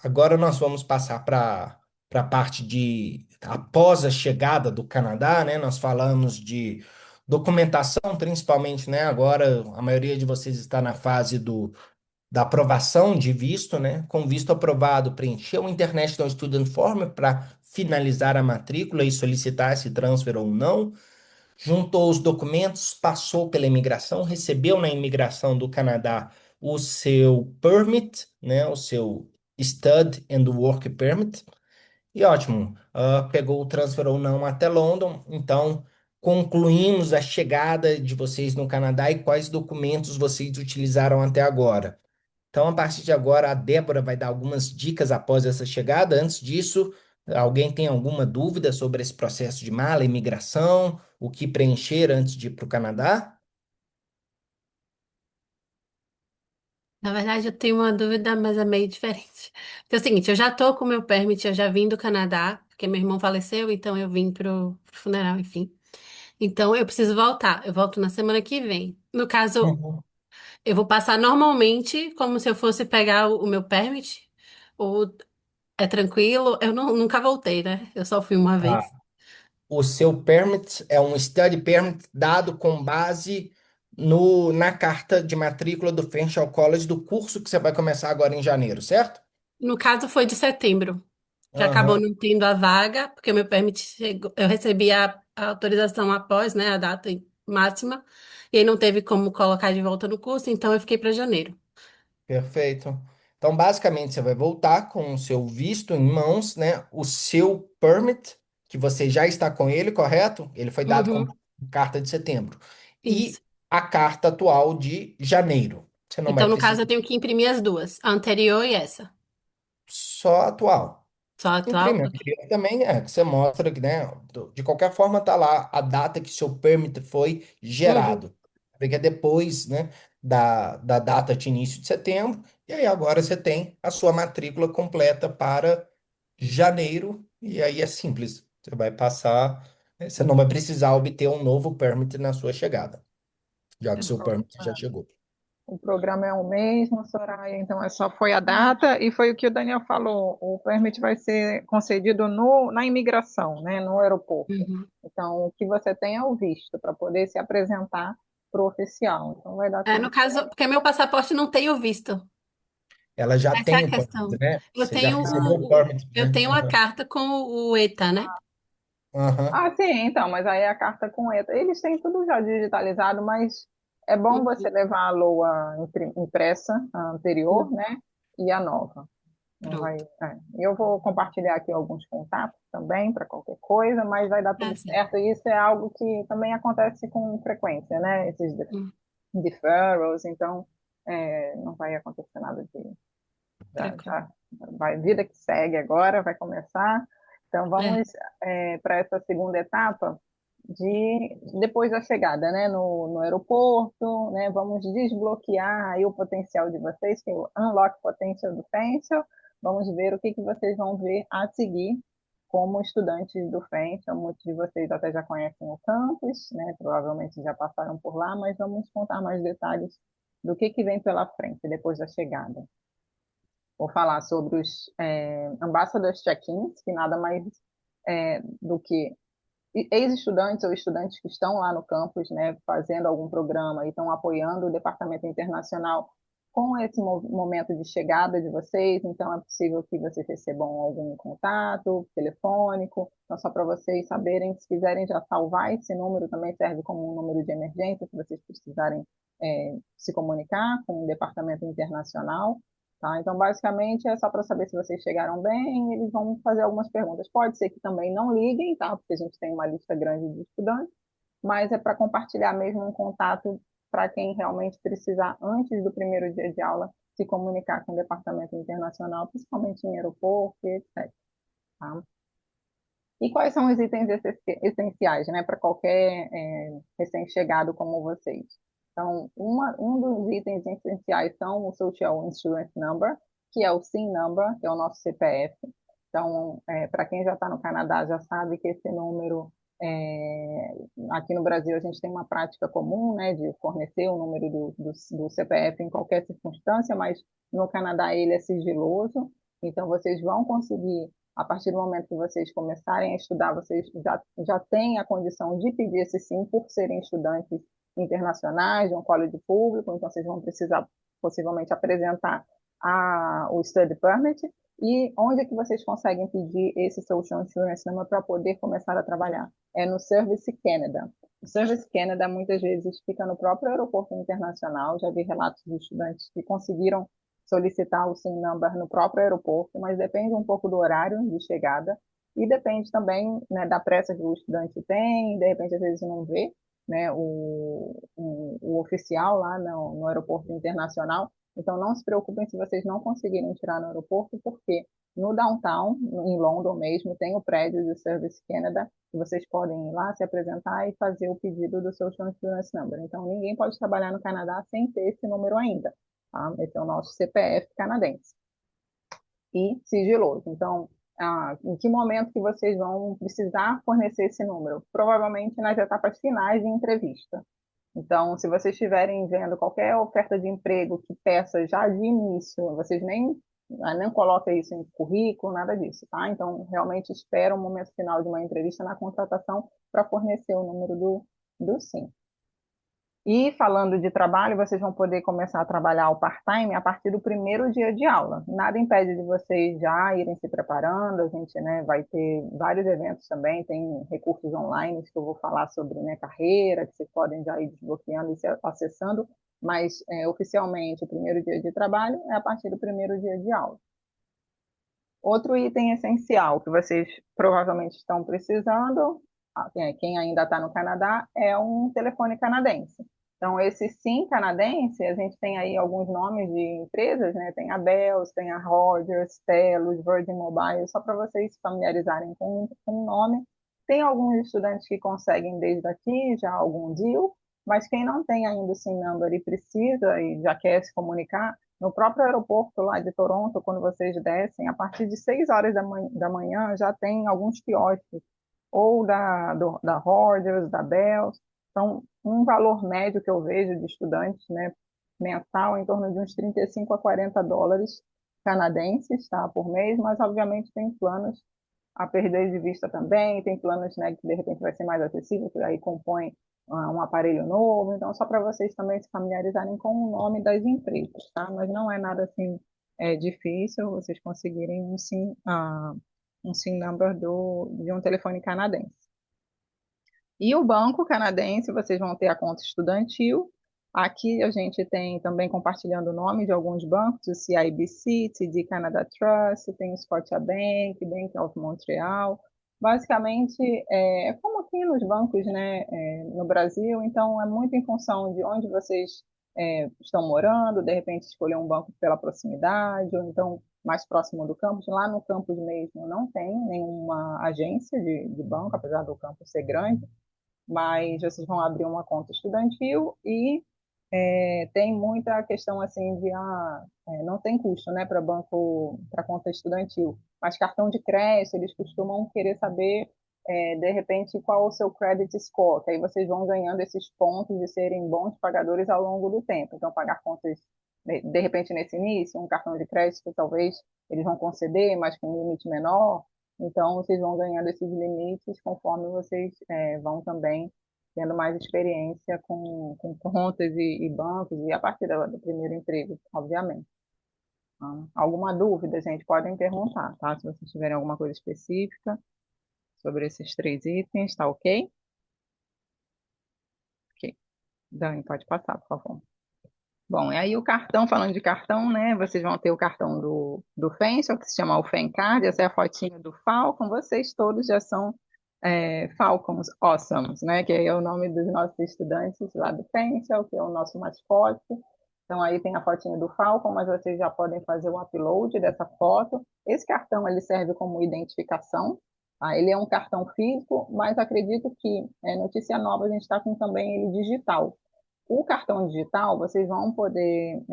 agora nós vamos passar para a parte de após a chegada do Canadá, né? Nós falamos de documentação, principalmente, né? Agora a maioria de vocês está na fase da aprovação de visto, né? Com visto aprovado, preencher o International Student Form para finalizar a matrícula e solicitar esse transfer ou não. Juntou os documentos, passou pela imigração, recebeu na imigração do Canadá o seu permit, né, o seu Stud and Work Permit, e ótimo, pegou o transfer ou não até London, então concluímos a chegada de vocês no Canadá e quais documentos vocês utilizaram até agora. Então, a partir de agora, a Débora vai dar algumas dicas após essa chegada. Antes disso, alguém tem alguma dúvida sobre esse processo de mala, imigração, o que preencher antes de ir para o Canadá? Na verdade, eu tenho uma dúvida, mas é meio diferente. Porque é o seguinte, eu já tô com o meu permit, eu já vim do Canadá, porque meu irmão faleceu, então eu vim pro funeral, enfim. Então eu preciso voltar. Eu volto na semana que vem. No caso, Uhum. eu vou passar normalmente, como se eu fosse pegar o meu permit, ou é tranquilo? Eu nunca voltei, né? Eu só fui uma Ah, vez. o seu permit é um study permit dado com base na carta de matrícula do Fanshawe College do curso que você vai começar agora em janeiro, certo? No caso, foi de setembro, que acabou Aham, não tendo a vaga, porque o meu permit chegou, eu recebi a autorização após, né, a data máxima, e aí não teve como colocar de volta no curso, então eu fiquei para janeiro. perfeito. Então, basicamente, você vai voltar com o seu visto em mãos, né? O seu permit, que você já está com ele, correto? Ele foi dado com Uhum, carta de setembro. isso. E a carta atual de janeiro. Você não vai Então, no caso, precisar eu tenho que imprimir as duas, a anterior e essa. só a atual. Só a atual? Imprime, Ok. também que você mostra que, né, de qualquer forma tá lá a data que seu permit foi Uhum, gerado. Porque é depois, né, da data de início de setembro, e aí agora você tem a sua matrícula completa para janeiro, e aí é simples. Você vai passar, você não vai precisar obter um novo permit na sua chegada, já que O seu pro- permit já chegou. o programa é o mesmo, Soraya, então só foi a data e foi o que o Daniel falou. O permit vai ser concedido na imigração, né, no aeroporto. uhum. Então, o que você tem é o visto para poder se apresentar para o oficial. Então, vai dar É, no tudo caso, certo. porque meu passaporte não tem o visto. Ela já Essa é tem a o permit, questão. né? Eu Você já tenho recebeu o permit, eu né? tenho a carta com o ETA, né? Aham. Ah, sim, então, mas aí a carta com ETA, eles têm tudo já digitalizado, mas é bom você Uhum, levar a LOA impressa, a anterior, uhum. né, e a nova. Não vai, Pronto. Eu vou compartilhar aqui alguns contatos também para qualquer coisa, mas vai dar É tudo assim. certo. E isso é algo que também acontece com frequência, né? Esses Uhum. deferrals, então não vai acontecer nada de Tranquilo. vai, vida que segue agora, vai começar. Então, É, vamos para essa segunda etapa depois da chegada, né, no aeroporto, né, vamos desbloquear aí o potencial de vocês, que é o Unlock Potential do Pencil. Vamos ver o que vocês vão ver a seguir como estudantes do Pencil. Muitos de vocês até já conhecem o campus, né, provavelmente já passaram por lá, mas vamos contar mais detalhes do que vem pela frente depois da chegada. Vou falar sobre os Ambassadors Check-ins, que nada mais do que ex-estudantes ou estudantes que estão lá no campus, né, fazendo algum programa e estão apoiando o departamento internacional com esse momento de chegada de vocês. Então, é possível que vocês recebam algum contato telefônico. Então, só para vocês saberem, se quiserem já salvar esse número, também serve como um número de emergência, se vocês precisarem se comunicar com o departamento internacional. Tá? Então, basicamente, é só para saber se vocês chegaram bem, eles vão fazer algumas perguntas. Pode ser que também não liguem, tá? Porque a gente tem uma lista grande de estudantes, mas é para compartilhar mesmo um contato para quem realmente precisar, antes do primeiro dia de aula, se comunicar com o departamento internacional, principalmente em aeroporto, etc. Tá? E quais são os itens essenciais, né, para qualquer recém-chegado como vocês? Então, um dos itens essenciais são o Social Insurance Number, que é o SIN Number, que é o nosso CPF. Então, para quem já está no Canadá, já sabe que esse número, aqui no Brasil, a gente tem uma prática comum, né, de fornecer o número do CPF em qualquer circunstância, mas no Canadá ele é sigiloso, então vocês vão conseguir, a partir do momento que vocês começarem a estudar, vocês já têm a condição de pedir esse sim por serem estudantes internacionais de um college público, então vocês vão precisar possivelmente apresentar o Study Permit. E onde é que vocês conseguem pedir esse Social Insurance Number para poder começar a trabalhar? É no Service Canada. O Service Canada muitas vezes fica no próprio aeroporto internacional. Já vi relatos de estudantes que conseguiram solicitar o SIN Number no próprio aeroporto, mas depende um pouco do horário de chegada e depende também, né, da pressa que o estudante tem, de repente às vezes não vê, né, o oficial lá no aeroporto internacional. Então não se preocupem se vocês não conseguirem tirar no aeroporto, porque no downtown, em London mesmo, tem o prédio do Service Canada, que vocês podem ir lá, se apresentar e fazer o pedido do Social Insurance Number. Então ninguém pode trabalhar no Canadá sem ter esse número ainda. Tá? Esse é o nosso CPF canadense. E sigiloso. Então, em que momento que vocês vão precisar fornecer esse número? Provavelmente nas etapas finais de entrevista. Então, se vocês estiverem vendo qualquer oferta de emprego que peça já de início, vocês nem coloquem isso em currículo, nada disso, tá? Então, realmente espera o momento final de uma entrevista na contratação para fornecer o número do SIM. E falando de trabalho, vocês vão poder começar a trabalhar o part-time a partir do primeiro dia de aula. Nada impede de vocês já irem se preparando. A gente, né, vai ter vários eventos também, tem recursos online que eu vou falar sobre, né, carreira, que vocês podem já ir desbloqueando e se acessando, mas oficialmente o primeiro dia de trabalho é a partir do primeiro dia de aula. Outro item essencial que vocês provavelmente estão precisando, quem ainda está no Canadá, é um telefone canadense. Então, esse SIM canadense, a gente tem aí alguns nomes de empresas, né? Tem a Bell, tem a Rogers, Telus, Virgin Mobile, só para vocês se familiarizarem com o nome. Tem alguns estudantes que conseguem desde aqui já algum deal, mas quem não tem ainda o SIM number e precisa e já quer se comunicar, no próprio aeroporto lá de Toronto, quando vocês descem, a partir de 6 horas da manhã já tem alguns quiosques, ou da Rogers, da Bell. Então, um valor médio que eu vejo de estudantes, né, mensal, em torno de uns 35 a 40 dólares canadenses, tá, por mês, mas obviamente tem planos a perder de vista também, tem planos, né, que de repente vai ser mais acessível, que aí compõe um aparelho novo, então só para vocês também se familiarizarem com o nome das empresas, tá? Mas não é nada assim difícil vocês conseguirem um SIM number de um telefone canadense. E o banco canadense, vocês vão ter a conta estudantil. Aqui a gente tem também compartilhando o nome de alguns bancos, o CIBC, TD Canada Trust, tem o Scotiabank, Bank of Montreal, basicamente, é como aqui nos bancos, né, no Brasil, então é muito em função de onde vocês estão morando, de repente escolher um banco pela proximidade, ou então mais próximo do campus. Lá no campus mesmo não tem nenhuma agência de banco, apesar do campus ser grande, mas vocês vão abrir uma conta estudantil e tem muita questão assim de não tem custo, né, para banco, para conta estudantil, mas cartão de crédito eles costumam querer saber de repente qual o seu credit score, que aí vocês vão ganhando esses pontos de serem bons pagadores ao longo do tempo. Então pagar contas de repente nesse início, um cartão de crédito talvez eles vão conceder, mas com um limite menor. Então vocês vão ganhando esses limites conforme vocês vão também tendo mais experiência com contas e bancos, e a partir do primeiro emprego, obviamente. Alguma dúvida, gente, podem perguntar, tá? Se vocês tiverem alguma coisa específica sobre esses 3 itens, tá ok? Ok. Dani, pode passar, por favor. Bom, e aí o cartão, falando de cartão, né? Vocês vão ter o cartão do Fencel, que se chama o FenCard, essa é a fotinha do Falcon, vocês todos já são Falcons Awesomes, né? Que é o nome dos nossos estudantes lá do Fencel, que é o nosso mascote. Então aí tem a fotinha do Falcon, mas vocês já podem fazer o upload dessa foto. Esse cartão ele serve como identificação, tá? Ele é um cartão físico, mas acredito que notícia nova a gente está com também ele digital. O cartão digital, vocês vão poder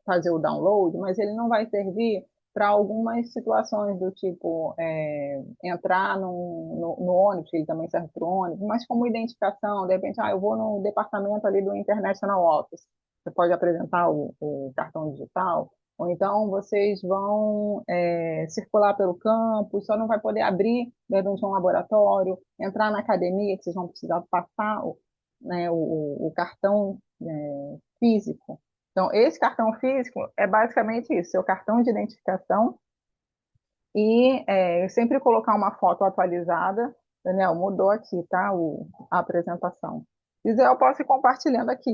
fazer o download, mas ele não vai servir para algumas situações do tipo entrar no ônibus, que ele também serve para o ônibus, mas como identificação, de repente, eu vou no departamento ali do International Office, você pode apresentar o cartão digital, ou então vocês vão circular pelo campus, só não vai poder abrir, de repente, um laboratório, entrar na academia, que vocês vão precisar passar né, o cartão físico. Então, esse cartão físico é basicamente isso, seu cartão de identificação e sempre colocar uma foto atualizada. Daniel, mudou aqui, tá? A apresentação. Se quiser, eu posso ir compartilhando aqui.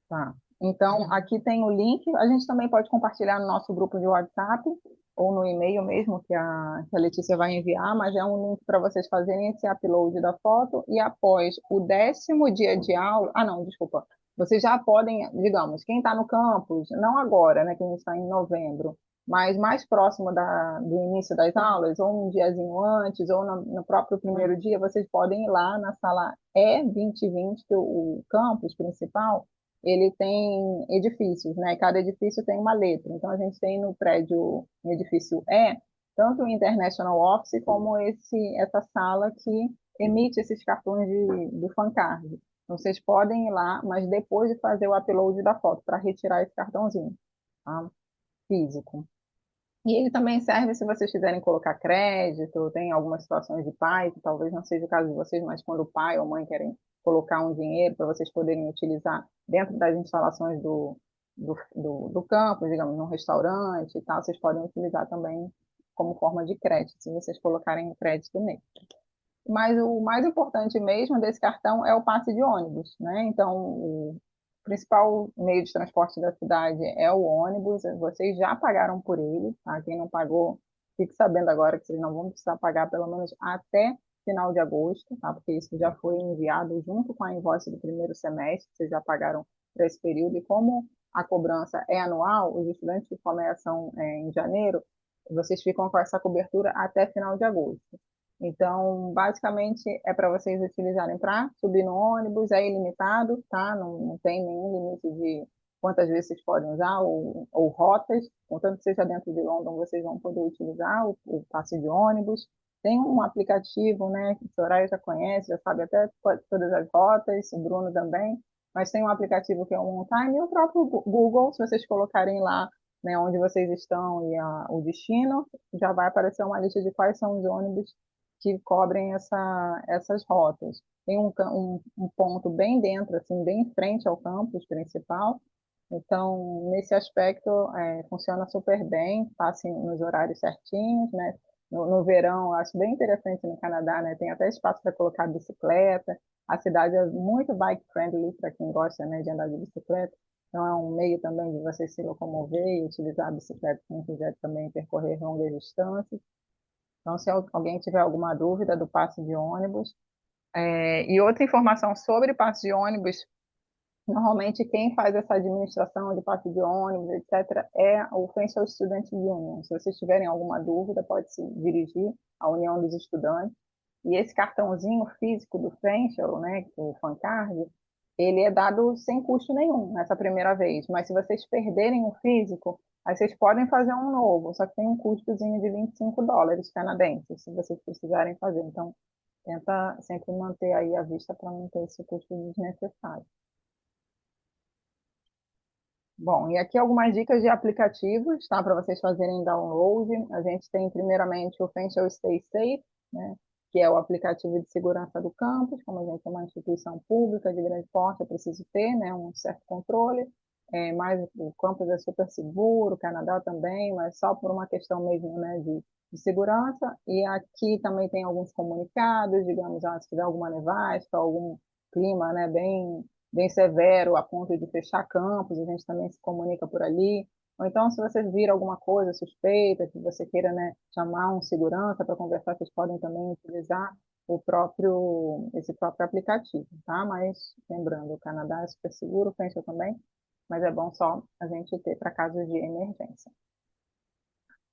Tá. Então, aqui tem o link. A gente também pode compartilhar no nosso grupo de WhatsApp ou no e-mail mesmo que a Letícia vai enviar, mas é um link para vocês fazerem esse upload da foto e após o 10º dia de aula, não, desculpa, vocês já podem, digamos, quem está no campus, não agora, né, que a gente está em novembro, mas mais próximo do início das aulas, ou um diazinho antes, ou no próprio primeiro dia, vocês podem ir lá na sala E2020, que é o campus principal, ele tem edifícios, né? Cada edifício tem uma letra. Então, a gente tem no prédio, no edifício E, tanto o International Office como essa sala que emite esses cartões do FanCard. Então, vocês podem ir lá, mas depois de fazer o upload da foto, para retirar esse cartãozinho, tá? Físico. E ele também serve se vocês quiserem colocar crédito, tem algumas situações de pai, que talvez não seja o caso de vocês, mas quando o pai ou mãe querem colocar um dinheiro para vocês poderem utilizar dentro das instalações do campus, digamos, num restaurante e tal, vocês podem utilizar também como forma de crédito, se vocês colocarem crédito nele. Mas o mais importante mesmo desse cartão é o passe de ônibus, né? Então, o principal meio de transporte da cidade é o ônibus. Vocês já pagaram por ele, tá? Quem não pagou, fique sabendo agora que vocês não vão precisar pagar pelo menos até final de agosto, tá? Porque isso já foi enviado junto com a invoice do primeiro semestre, vocês já pagaram para esse período. E como a cobrança é anual, os estudantes que começam em janeiro, vocês ficam com essa cobertura até final de agosto. Então, basicamente, é para vocês utilizarem para subir no ônibus, é ilimitado, tá? Não tem nenhum limite de quantas vezes vocês podem usar, ou rotas, contanto que seja dentro de London, vocês vão poder utilizar o passe de ônibus. Tem um aplicativo, né, que o Soraya já conhece, já sabe até todas as rotas, o Bruno também, mas tem um aplicativo que é o OnTime e o próprio Google, se vocês colocarem lá, né, onde vocês estão e o destino, já vai aparecer uma lista de quais são os ônibus que cobrem essas rotas. Tem um ponto bem dentro, assim, bem em frente ao campus principal. Então, nesse aspecto, funciona super bem, passa nos horários certinhos, né? No verão, eu acho bem interessante no Canadá, né? Tem até espaço para colocar bicicleta. A cidade é muito bike friendly para quem gosta, né, de andar de bicicleta. Então, é um meio também de você se locomover e utilizar a bicicleta quem quiser também percorrer longas distâncias. Então, se alguém tiver alguma dúvida do passe de ônibus, e outra informação sobre passe de ônibus, normalmente quem faz essa administração de passe de ônibus, etc., é o Friendship Student Union. Se vocês tiverem alguma dúvida, pode se dirigir à União dos Estudantes. E esse cartãozinho físico do Friendship, né, o FanCard, ele é dado sem custo nenhum nessa primeira vez. Mas se vocês perderem o físico, aí vocês podem fazer um novo, só que tem um custozinho de US$ 25 canadenses, se vocês precisarem fazer. Então, tenta sempre manter aí a vista para não ter esse custo desnecessário. Bom, e aqui algumas dicas de aplicativos, tá? Para vocês fazerem download. A gente tem primeiramente o Friendship Stay Safe, né? Que é o aplicativo de segurança do campus. Como a gente é uma instituição pública de grande porte, é preciso ter, né, um certo controle. Mas o campus é super seguro, o Canadá também, mas só por uma questão mesmo, né, de segurança. E aqui também tem alguns comunicados, digamos, se tiver alguma nevasca, algum clima, né, bem severo a ponto de fechar campus, a gente também se comunica por ali. Ou então, se vocês viram alguma coisa suspeita, que você queira, né, chamar um segurança para conversar, vocês podem também utilizar esse próprio aplicativo, tá? Mas, lembrando, o Canadá é super seguro, o Pensa também, mas é bom só a gente ter para casos de emergência.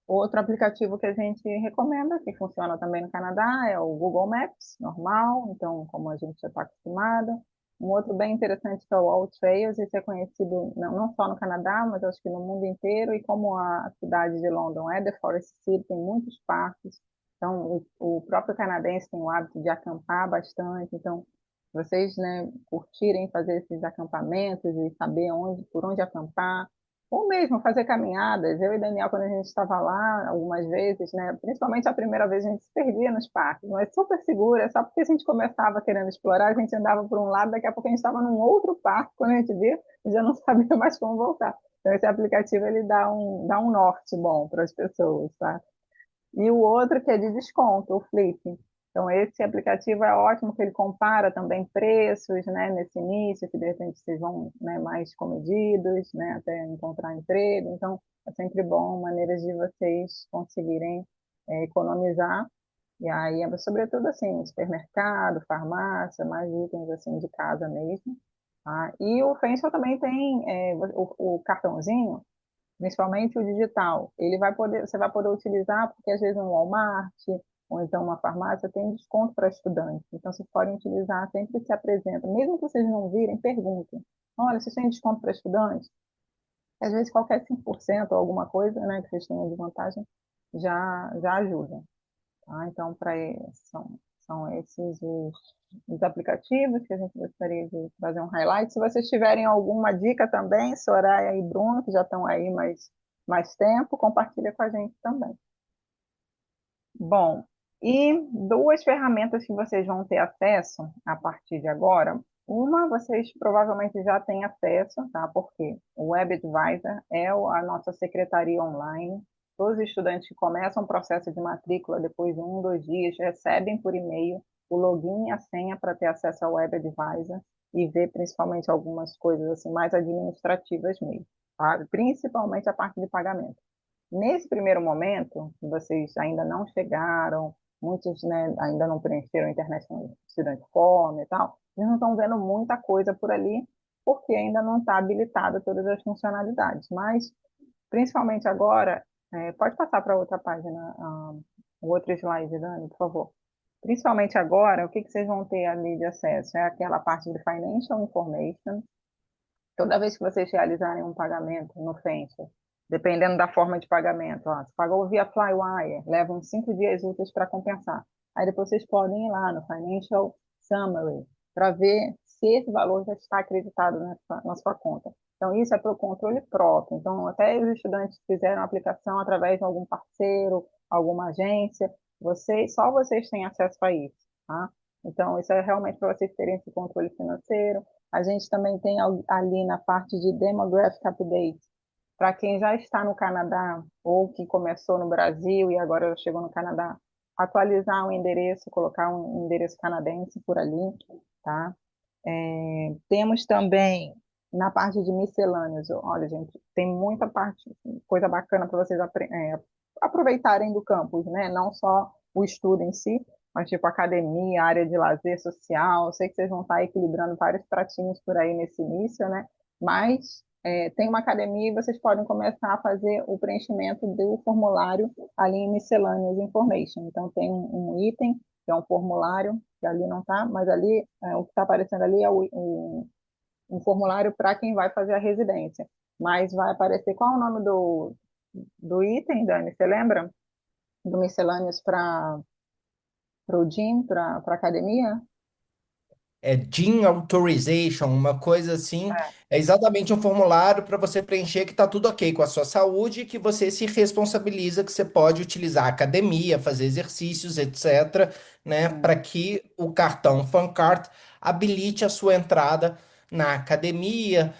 Outro aplicativo que a gente recomenda, que funciona também no Canadá, é o Google Maps, normal, então, como a gente já está acostumado. Um outro bem interessante que é o AllTrails, esse é conhecido não só no Canadá, mas acho que no mundo inteiro, e como a cidade de London é The Forest City, tem muitos parques, então o próprio canadense tem o hábito de acampar bastante, então vocês, né, curtirem fazer esses acampamentos e saber por onde acampar, ou mesmo fazer caminhadas. Eu e Daniel, quando a gente estava lá, algumas vezes, né, principalmente a primeira vez, a gente se perdia nos parques, mas super segura, só porque a gente começava querendo explorar, a gente andava por um lado, daqui a pouco a gente estava num outro parque, quando a gente via, já não sabia mais como voltar. Então, esse aplicativo, ele dá um norte bom para as pessoas, tá? E o outro que é de desconto, o Flip. Então, esse aplicativo é ótimo, que ele compara também preços, né, nesse início, que de repente vocês vão, né, mais comedidos, né, até encontrar emprego. Então, é sempre bom, maneiras de vocês conseguirem economizar. E aí, sobretudo, assim, supermercado, farmácia, mais itens, assim, de casa mesmo. Tá? E o Fencel também tem o cartãozinho, principalmente o digital, você vai poder utilizar, porque às vezes um Walmart ou então uma farmácia tem desconto para estudantes. Então, vocês podem utilizar, sempre se apresentam. Mesmo que vocês não virem, perguntem. Olha, vocês têm desconto para estudantes? Às vezes, qualquer 5% ou alguma coisa, né, que vocês tenham de vantagem, já ajuda. Tá? Então, são esses os aplicativos que a gente gostaria de fazer um highlight. Se vocês tiverem alguma dica também, Soraya e Bruno, que já estão aí mais tempo, compartilha com a gente também. Bom, e duas ferramentas que vocês vão ter acesso a partir de agora. Uma, vocês provavelmente já têm acesso, tá? Porque o Web Advisor é a nossa secretaria online. Todos os estudantes que começam o processo de matrícula depois de 2 dias recebem por e-mail o login e a senha para ter acesso ao Web Advisor e ver principalmente algumas coisas assim mais administrativas mesmo, tá? Principalmente a parte de pagamento. Nesse primeiro momento, vocês ainda não chegaram, muitos, né, ainda não preencheram a International Student Form e tal, eles não estão vendo muita coisa por ali, porque ainda não está habilitada todas as funcionalidades. Mas, principalmente agora, pode passar para outra página, o outro slide, Dani, por favor. Principalmente agora, o que vocês vão ter ali de acesso? É aquela parte de Financial Information. Toda vez que vocês realizarem um pagamento no Fencer, dependendo da forma de pagamento, se pagou via Flywire, leva uns 5 dias úteis para compensar. Aí depois vocês podem ir lá no Financial Summary para ver se esse valor já está acreditado na sua conta. Então, isso é para o controle próprio. Então, até os estudantes que fizeram a aplicação através de algum parceiro, alguma agência, só vocês têm acesso a isso, tá? Então, isso é realmente para vocês terem esse controle financeiro. A gente também tem ali na parte de Demographic Update, para quem já está no Canadá ou que começou no Brasil e agora chegou no Canadá, atualizar o endereço, colocar um endereço canadense por ali, tá? Temos também Na parte de miscelâneos, olha, gente, tem muita parte, coisa bacana para vocês aproveitarem do campus, né? Não só o estudo em si, mas tipo academia, área de lazer social. Eu sei que vocês vão estar equilibrando vários pratinhos por aí nesse início, né? Mas tem uma academia e vocês podem começar a fazer o preenchimento do formulário ali em Miscellaneous Information. Então, tem um item, que é um formulário, que ali não está, mas ali, o que está aparecendo ali é um formulário para quem vai fazer a residência. Mas vai aparecer qual é o nome do item, Dani? Você lembra? Do Miscellaneous para o gym, para a academia? É Gym Authorization, uma coisa assim. É exatamente um formulário para você preencher que está tudo ok com a sua saúde, e que você se responsabiliza que você pode utilizar a academia, fazer exercícios, etc., né, para que o cartão FunCard habilite a sua entrada na academia,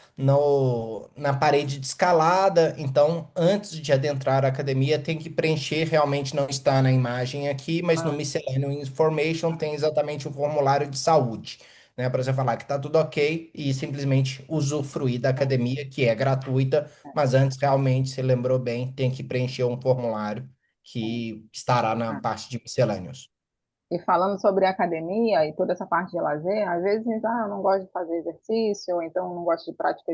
na parede de escalada. Então, antes de adentrar a academia, tem que preencher. Realmente não está na imagem aqui, mas no Miscellaneous Information tem exatamente um formulário de saúde, né, para você falar que tá tudo ok e simplesmente usufruir da academia, que é gratuita, mas antes realmente, você lembrou bem, tem que preencher um formulário que estará na parte de miscelâneos. E falando sobre academia e toda essa parte de lazer, às vezes, eu não gosto de fazer exercício, ou então não gosto de prática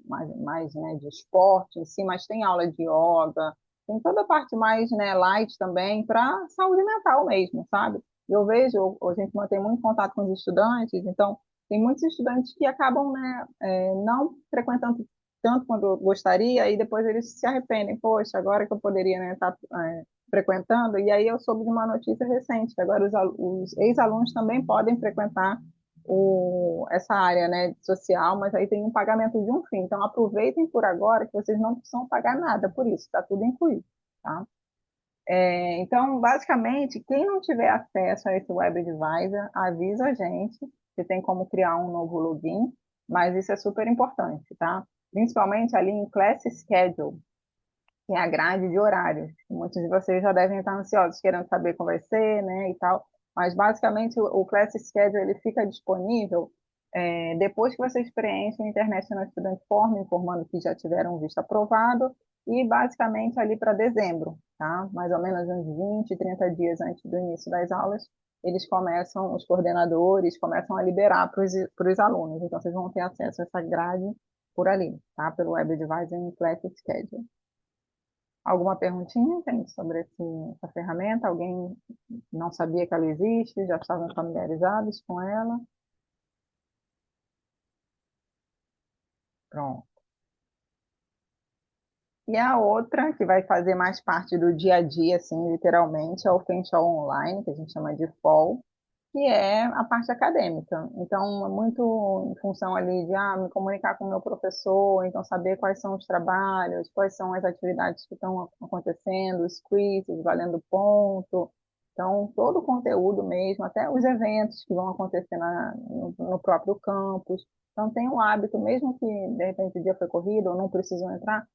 mais, né, de esporte em si, mas tem aula de yoga, tem toda a parte mais, né, light também para saúde mental mesmo, sabe? Eu vejo, a gente mantém muito contato com os estudantes, então tem muitos estudantes que acabam, né, não frequentando tanto quanto eu gostaria, e depois eles se arrependem, poxa, agora que eu poderia, né, estar frequentando, e aí eu soube de uma notícia recente, que agora os ex-alunos também podem frequentar essa área, né, social, mas aí tem um pagamento de um fim. Então, aproveitem por agora que vocês não precisam pagar nada por isso, está tudo incluído, tá? Então, basicamente, quem não tiver acesso a esse Web Advisor, avisa a gente que tem como criar um novo login, mas isso é super importante, tá? Principalmente ali em Class Schedule, que é a grade de horários. Muitos de vocês já devem estar ansiosos, querendo saber como vai ser, né, e tal. Mas, basicamente, o Class Schedule ele fica disponível depois que vocês preenchem o International Student Form, informando que já tiveram visto aprovado, e, basicamente, ali para dezembro, tá? Mais ou menos uns 20, 30 dias antes do início das aulas, eles começam, os coordenadores começam a liberar para os alunos. Então, vocês vão ter acesso a essa grade por ali, tá? Pelo Web Advisor em Class Schedule. Alguma perguntinha, gente, sobre essa ferramenta? Alguém não sabia que ela existe? Já estavam familiarizados com ela? Pronto. E a outra, que vai fazer mais parte do dia a dia, assim, literalmente, é o Fanshawe Online, que a gente chama de FOL, que é a parte acadêmica. Então, é muito em função ali de me comunicar com o meu professor, então saber quais são os trabalhos, quais são as atividades que estão acontecendo, os quizzes, valendo ponto. Então, todo o conteúdo mesmo, até os eventos que vão acontecer no próprio campus. Então, tem um hábito, mesmo que de repente o dia foi corrido ou não precisam entrar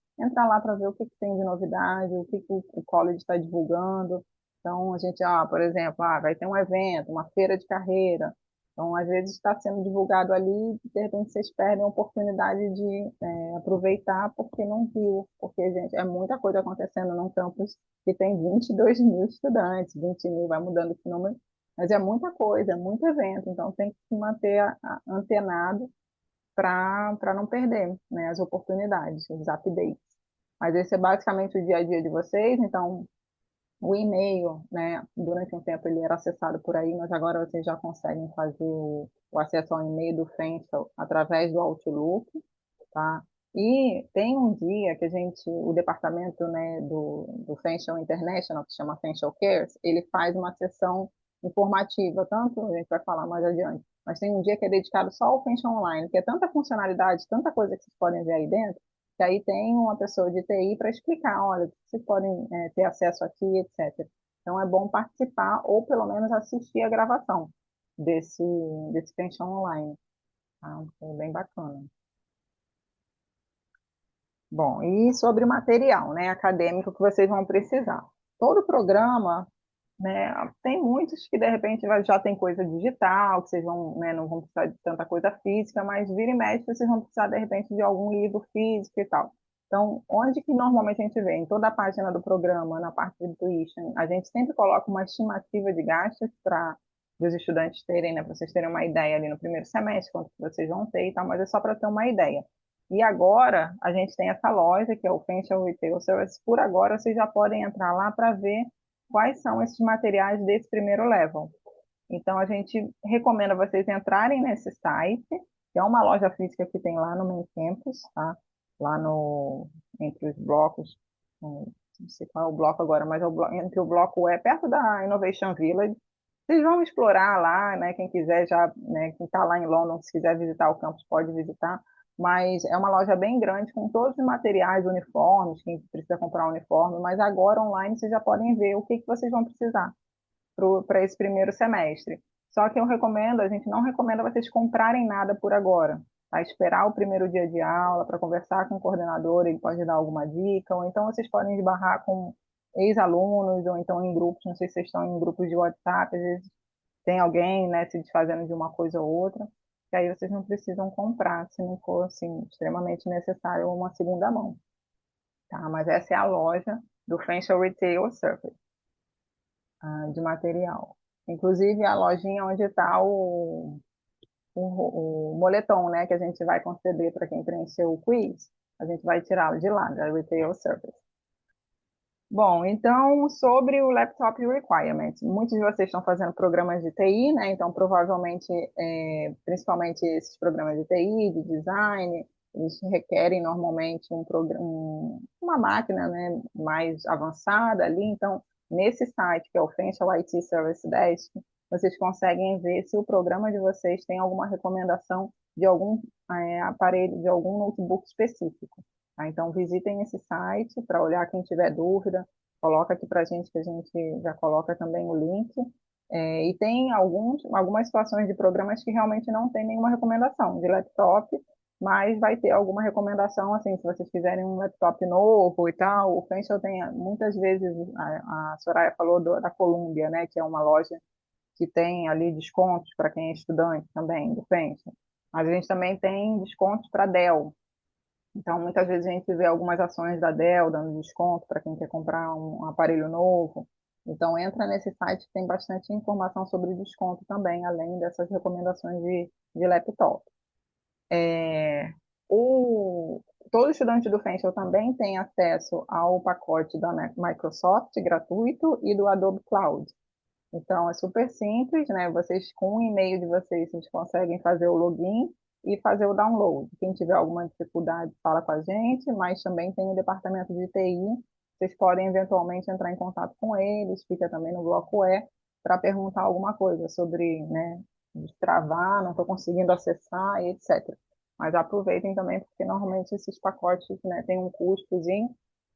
lá para ver o que tem de novidade, o que o college está divulgando. Então, a gente, por exemplo, vai ter um evento, uma feira de carreira. Então, às vezes está sendo divulgado ali, e de repente vocês perdem a oportunidade de aproveitar porque não viu. Porque, gente, é muita coisa acontecendo num campus que tem 22 mil estudantes, 20 mil, vai mudando esse número, mas é muita coisa, é muito evento. Então, tem que se manter antenado para não perder, né, as oportunidades, os updates. Mas esse é basicamente o dia a dia de vocês. Então, o e-mail, né, durante um tempo ele era acessado por aí, mas agora vocês já conseguem fazer o acesso ao e-mail do Fenshaw através do Outlook, tá? E tem um dia que o departamento, né, do Fenshaw International, que chama Fenshaw Cares, ele faz uma sessão informativa, tanto a gente vai falar mais adiante, mas tem um dia que é dedicado só ao Fenshaw Online, que é tanta funcionalidade, tanta coisa que vocês podem ver aí dentro, que aí tem uma pessoa de TI para explicar, olha, vocês podem ter acesso aqui, etc. Então é bom participar ou pelo menos assistir a gravação desse Fenshaw Online, tá? É bem bacana. Bom, e sobre o material, né, acadêmico que vocês vão precisar. Todo programa né? Tem muitos que de repente já tem coisa digital, que vocês vão, né, não vão precisar de tanta coisa física, mas vira e mexe vocês vão precisar de repente de algum livro físico e tal. Então, onde que normalmente a gente vê? Em toda a página do programa, na parte de tuition, a gente sempre coloca uma estimativa de gastos para os estudantes terem, né, para vocês terem uma ideia ali no primeiro semestre, quanto que vocês vão ter e tal, mas é só para ter uma ideia. E agora, a gente tem essa loja, que é o Financial Retail Service. Por agora, vocês já podem entrar lá para ver quais são esses materiais desse primeiro level. Então, a gente recomenda vocês entrarem nesse site, que é uma loja física que tem lá no Main Campus, tá? Lá no, entre os blocos, não sei qual é o bloco agora, mas é entre o bloco E, perto da Innovation Village. Vocês vão explorar lá, né? Quem quiser já, né? Quem está lá em London, se quiser visitar o campus, pode visitar. Mas é uma loja bem grande com todos os materiais, uniformes, quem precisa comprar um uniforme. Mas agora online vocês já podem ver o que que vocês vão precisar para esse primeiro semestre. Só que eu recomendo, a gente não recomenda vocês comprarem nada por agora. Tá? Esperar o primeiro dia de aula para conversar com o coordenador, ele pode dar alguma dica, ou então vocês podem esbarrar com ex-alunos, ou então em grupos, não sei se vocês estão em grupos de WhatsApp, às vezes tem alguém, né, se desfazendo de uma coisa ou outra, que aí vocês não precisam comprar, se não for, assim, extremamente necessário uma segunda mão, tá? Mas essa é a loja do Financial Retail Service, de material. Inclusive a lojinha onde está o moletom, né, que a gente vai conceder para quem preencheu o quiz, a gente vai tirá-lo de lá, da Retail Service. Bom, então, sobre o Laptop Requirement, muitos de vocês estão fazendo programas de TI, né? Então, provavelmente, principalmente esses programas de TI, de design, eles requerem normalmente uma máquina, né, mais avançada ali. Então, nesse site, que é o Financial IT Service Desk, vocês conseguem ver se o programa de vocês tem alguma recomendação de algum aparelho, de algum notebook específico. Tá? Então, visitem esse site para olhar quem tiver dúvida, coloca aqui para a gente que a gente já coloca também o link. E tem algumas situações de programas que realmente não tem nenhuma recomendação de laptop, mas vai ter alguma recomendação, assim, se vocês quiserem um laptop novo e tal. O Fenchel tem, muitas vezes, a Soraya falou da Columbia, né, que é uma loja que tem ali descontos para quem é estudante também, do Fenchel. Mas a gente também tem descontos para Dell, então, muitas vezes a gente vê algumas ações da Dell dando desconto para quem quer comprar um aparelho novo. Então, entra nesse site que tem bastante informação sobre desconto também, além dessas recomendações de laptop. É, o, todo estudante do Fenchel também tem acesso ao pacote da Microsoft gratuito e do Adobe Cloud. Então, é super simples, né? Vocês, com o e-mail de vocês conseguem fazer o login e fazer o download. Quem tiver alguma dificuldade, fala com a gente, mas também tem o departamento de TI. Vocês podem eventualmente entrar em contato com eles, fica também no bloco E, para perguntar alguma coisa sobre, né, destravar, não estou conseguindo acessar e etc. Mas aproveitem também, porque normalmente esses pacotes, né, têm um custozinho,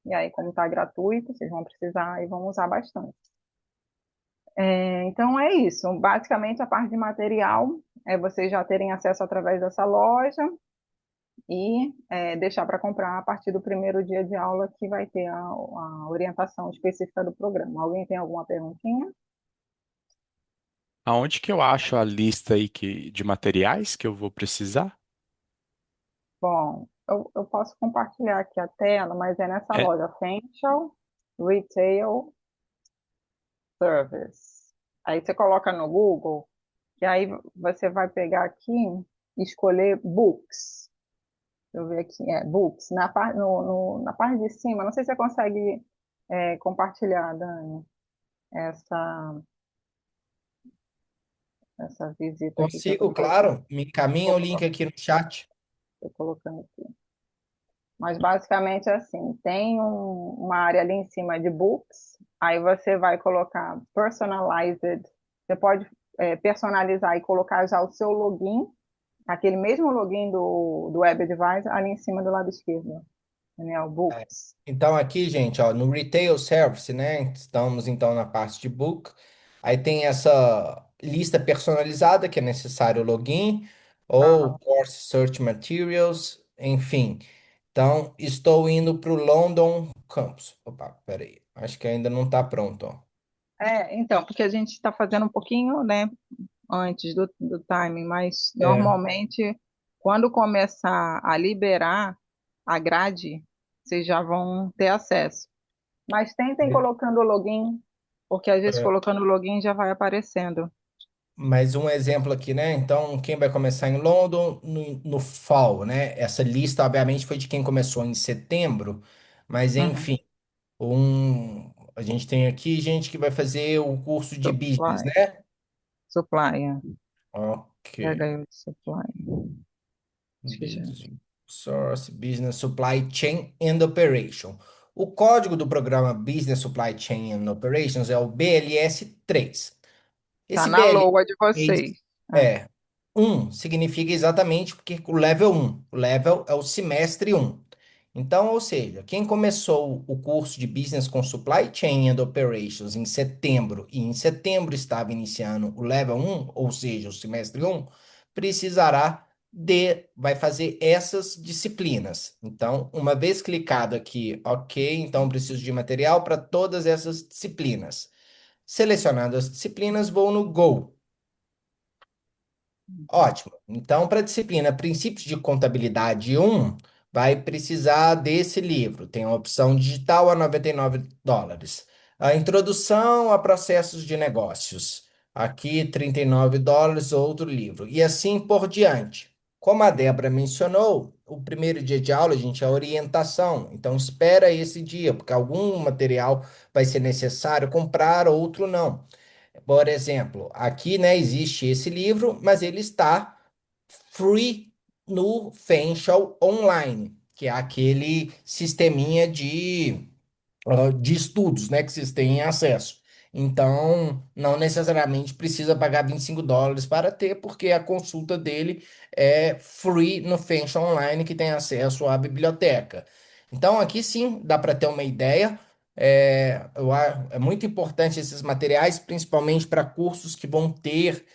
e aí, como está gratuito, vocês vão precisar e vão usar bastante. Então é isso. Basicamente a parte de material é vocês já terem acesso através dessa loja e deixar para comprar a partir do primeiro dia de aula que vai ter a orientação específica do programa. Alguém tem alguma perguntinha? Aonde que eu acho a lista aí de materiais que eu vou precisar? Bom, eu posso compartilhar aqui a tela, mas é nessa É, loja Financial Retail Service. Aí você coloca no Google, que aí você vai pegar aqui e escolher Books. Deixa eu ver aqui, Books. Na parte de cima, não sei se você consegue compartilhar, Dani, essa, essa visita aqui que eu Consigo, claro. Me encaminha o link aqui no chat. estou colocando aqui. Mas basicamente é assim, tem uma área ali em cima de Books, aí você vai colocar Personalized, você pode personalizar e colocar já o seu login, aquele mesmo login do Web Advisor, ali em cima do lado esquerdo, Daniel, É. Books. Então, aqui, gente, ó, no Retail Service, né? Estamos então na parte de book. Aí tem essa lista personalizada que é necessário o login, ou Aham. Course Search Materials, enfim. Então, estou indo para o London Campus. Opa, peraí. Acho que ainda não está pronto, ó. Então, porque a gente está fazendo um pouquinho, né, antes do timing, mas É, normalmente, quando começar a liberar a grade, vocês já vão ter acesso. Mas tentem colocando o login, porque às vezes é, colocando o login já vai aparecendo. mais um exemplo aqui, né? Então, quem vai começar em London no fall, né? Essa lista, obviamente, foi de quem começou em setembro, mas Uhum. enfim, a gente tem aqui gente que vai fazer o curso de business, Supply, né? supply, Ok. pega aí o supply. Acho que já. Business Source, Business Supply Chain and Operation. O código do programa Business Supply Chain and Operations é o BLS 3. Tá Esse na LOA de BLS vocês. é 1 significa exatamente porque o level 1, o level é o semestre 1. Então, ou seja, quem começou o curso de Business com Supply Chain and Operations em setembro e em setembro estava iniciando o level 1, ou seja, o semestre 1, vai fazer essas disciplinas. Então, uma vez clicado aqui, ok, então preciso de material para todas essas disciplinas. Selecionando as disciplinas, vou no Go. Ótimo. Então, para a disciplina Princípios de Contabilidade 1, vai precisar desse livro. Tem a opção digital a US$ 99. A introdução a processos de negócios. Aqui, US$ 39, outro livro. E assim por diante. Como a Débora mencionou, o primeiro dia de aula, gente, é a orientação. Então, espera esse dia, porque algum material vai ser necessário comprar, outro não. Por exemplo, aqui, né, existe esse livro, mas ele está free no Fanshawe Online, que é aquele sisteminha de estudos, né, que vocês têm acesso. Então, não necessariamente precisa pagar US$ 25 para ter, porque a consulta dele é free no Fencha Online, que tem acesso à biblioteca. Então, aqui sim, dá para ter uma ideia. É muito importante esses materiais, principalmente para cursos que vão ter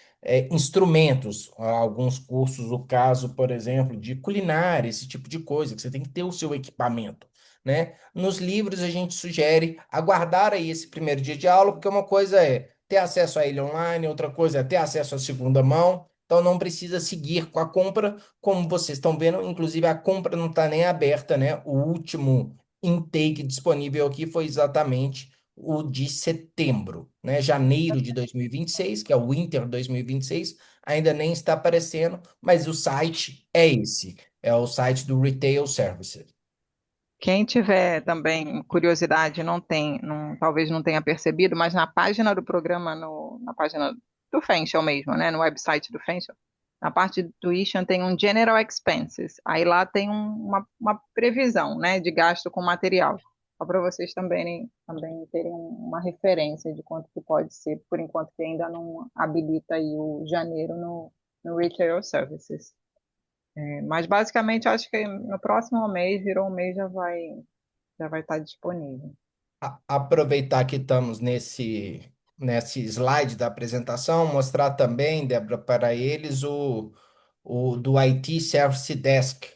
instrumentos. Alguns cursos, o caso, por exemplo, de culinária, esse tipo de coisa, que você tem que ter o seu equipamento, né? Nos livros, a gente sugere aguardar aí esse primeiro dia de aula, porque uma coisa é ter acesso a ele online, outra coisa é ter acesso à segunda mão. Então, não precisa seguir com a compra, como vocês estão vendo. Inclusive, a compra não está nem aberta, né? O último intake disponível aqui foi exatamente o de setembro, né? Janeiro de 2026, que é o Winter 2026, ainda nem está aparecendo, mas o site é esse, é o site do Retail Services. Quem tiver também curiosidade, talvez não tenha percebido, mas na página do programa, na página do Fenchel mesmo, né, no website do Fenchel, na parte do tuition tem um General Expenses. Aí lá tem uma previsão, né, de gasto com material. Só para vocês também terem uma referência de quanto que pode ser, por enquanto que ainda não habilita aí o janeiro no Retail Services. Mas basicamente eu acho que no próximo mês, virou um mês, já vai estar disponível. Aproveitar que estamos nesse slide da apresentação, mostrar também, Débora, para eles o do IT Service Desk.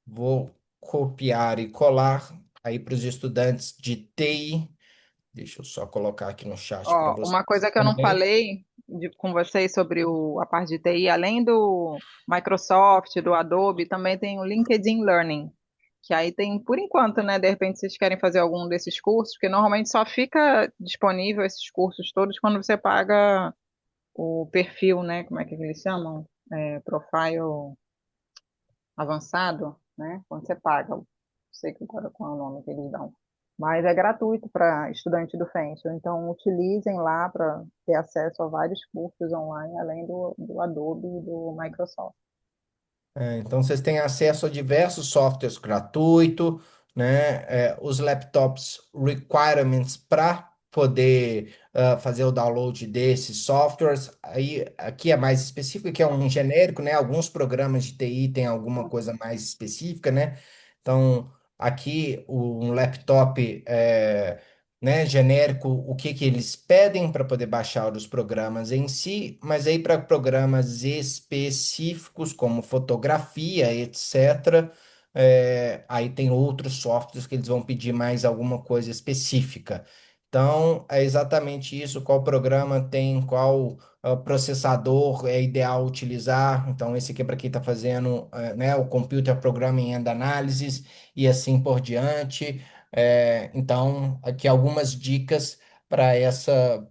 Vou copiar e colar aí para os estudantes de TI. Deixa eu só colocar aqui no chat para Ó, uma vocês coisa que eu não também. falei com vocês sobre a parte de TI, além do Microsoft, do Adobe, também tem o LinkedIn Learning, que aí tem, por enquanto, né? De repente vocês querem fazer algum desses cursos, porque normalmente só fica disponível esses cursos todos quando você paga o perfil, né? Como é que eles chamam? Profile avançado, né? Quando você paga, não sei agora qual é o nome que eles dão. Mas é gratuito para estudante do Fenchel, então utilizem lá para ter acesso a vários cursos online, além do Adobe e do Microsoft. Então, vocês têm acesso a diversos softwares gratuitos, né? Os laptops requirements para poder fazer o download desses softwares. Aí, aqui é mais específico, que é um genérico, né? Alguns programas de TI têm alguma coisa mais específica, né? Então, aqui um laptop né, genérico, o que que eles pedem para poder baixar os programas em si, mas aí para programas específicos, como fotografia, etc., aí tem outros softwares que eles vão pedir mais alguma coisa específica. Então, é exatamente isso, qual programa tem, qual processador é ideal utilizar. Então, esse aqui é para quem está fazendo, né, o Computer Programming and Analysis e assim por diante. Então, aqui algumas dicas para essa,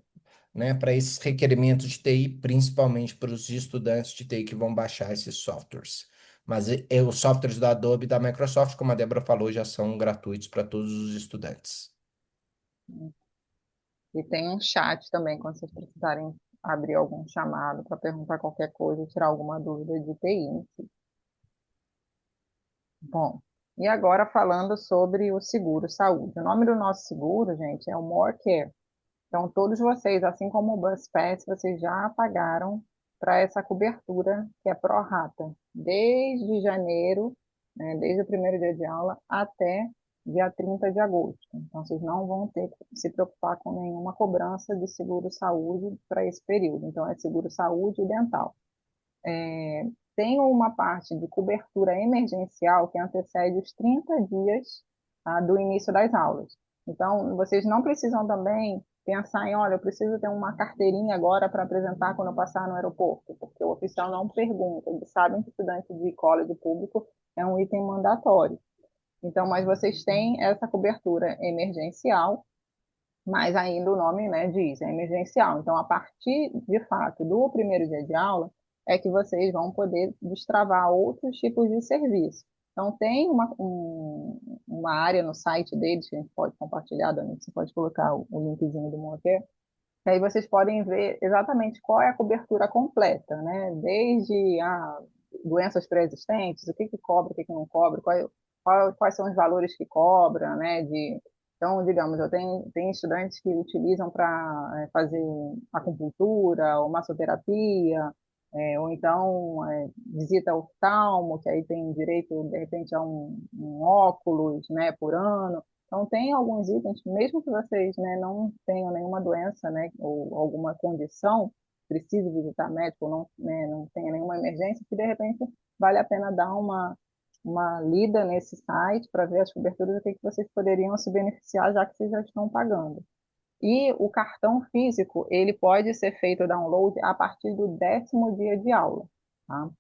né, para esses requerimentos de TI, principalmente para os estudantes de TI que vão baixar esses softwares. Mas os softwares da Adobe e da Microsoft, como a Débora falou, já são gratuitos para todos os estudantes. E tem um chat também, quando vocês precisarem abrir algum chamado para perguntar qualquer coisa, tirar alguma dúvida de TI em si. Bom, e agora falando sobre o seguro saúde. O nome do nosso seguro, gente, é o More Care. Então, todos vocês, assim como o BusPass, vocês já pagaram para essa cobertura que é pro rata, desde janeiro, né, desde o primeiro dia de aula até dia 30 de agosto. Então, vocês não vão ter que se preocupar com nenhuma cobrança de seguro-saúde para esse período. Então, é seguro-saúde e dental. Tem uma parte de cobertura emergencial que antecede os 30 dias, tá, do início das aulas. Então, vocês não precisam também pensar em, olha, eu preciso ter uma carteirinha agora para apresentar quando eu passar no aeroporto, porque o oficial não pergunta. Eles sabem que estudante de college público é um item mandatório. Então, mas vocês têm essa cobertura emergencial, mas ainda o nome, né, diz, é emergencial. Então, a partir, de fato, do primeiro dia de aula, é que vocês vão poder destravar outros tipos de serviço. Então, tem uma área no site deles, que a gente pode compartilhar, Dani, você pode colocar o linkzinho do Monteiro, que aí vocês podem ver exatamente qual é a cobertura completa, né? Desde doenças pré-existentes, o que que cobra, o que que não cobra, quais são os valores que cobra, né? Então, digamos, tenho estudantes que utilizam para fazer acupuntura ou massoterapia, ou então visita oftalmo, que aí tem direito, de repente, a um óculos, né, por ano. Então, tem alguns itens, mesmo que vocês, né, não tenham nenhuma doença, né, ou alguma condição, precise visitar médico, ou não, né, não tenha nenhuma emergência, que de repente vale a pena dar uma lida nesse site para ver as coberturas, o que vocês poderiam se beneficiar, já que vocês já estão pagando. E o cartão físico, ele pode ser feito download a partir do 10º dia de aula, tá?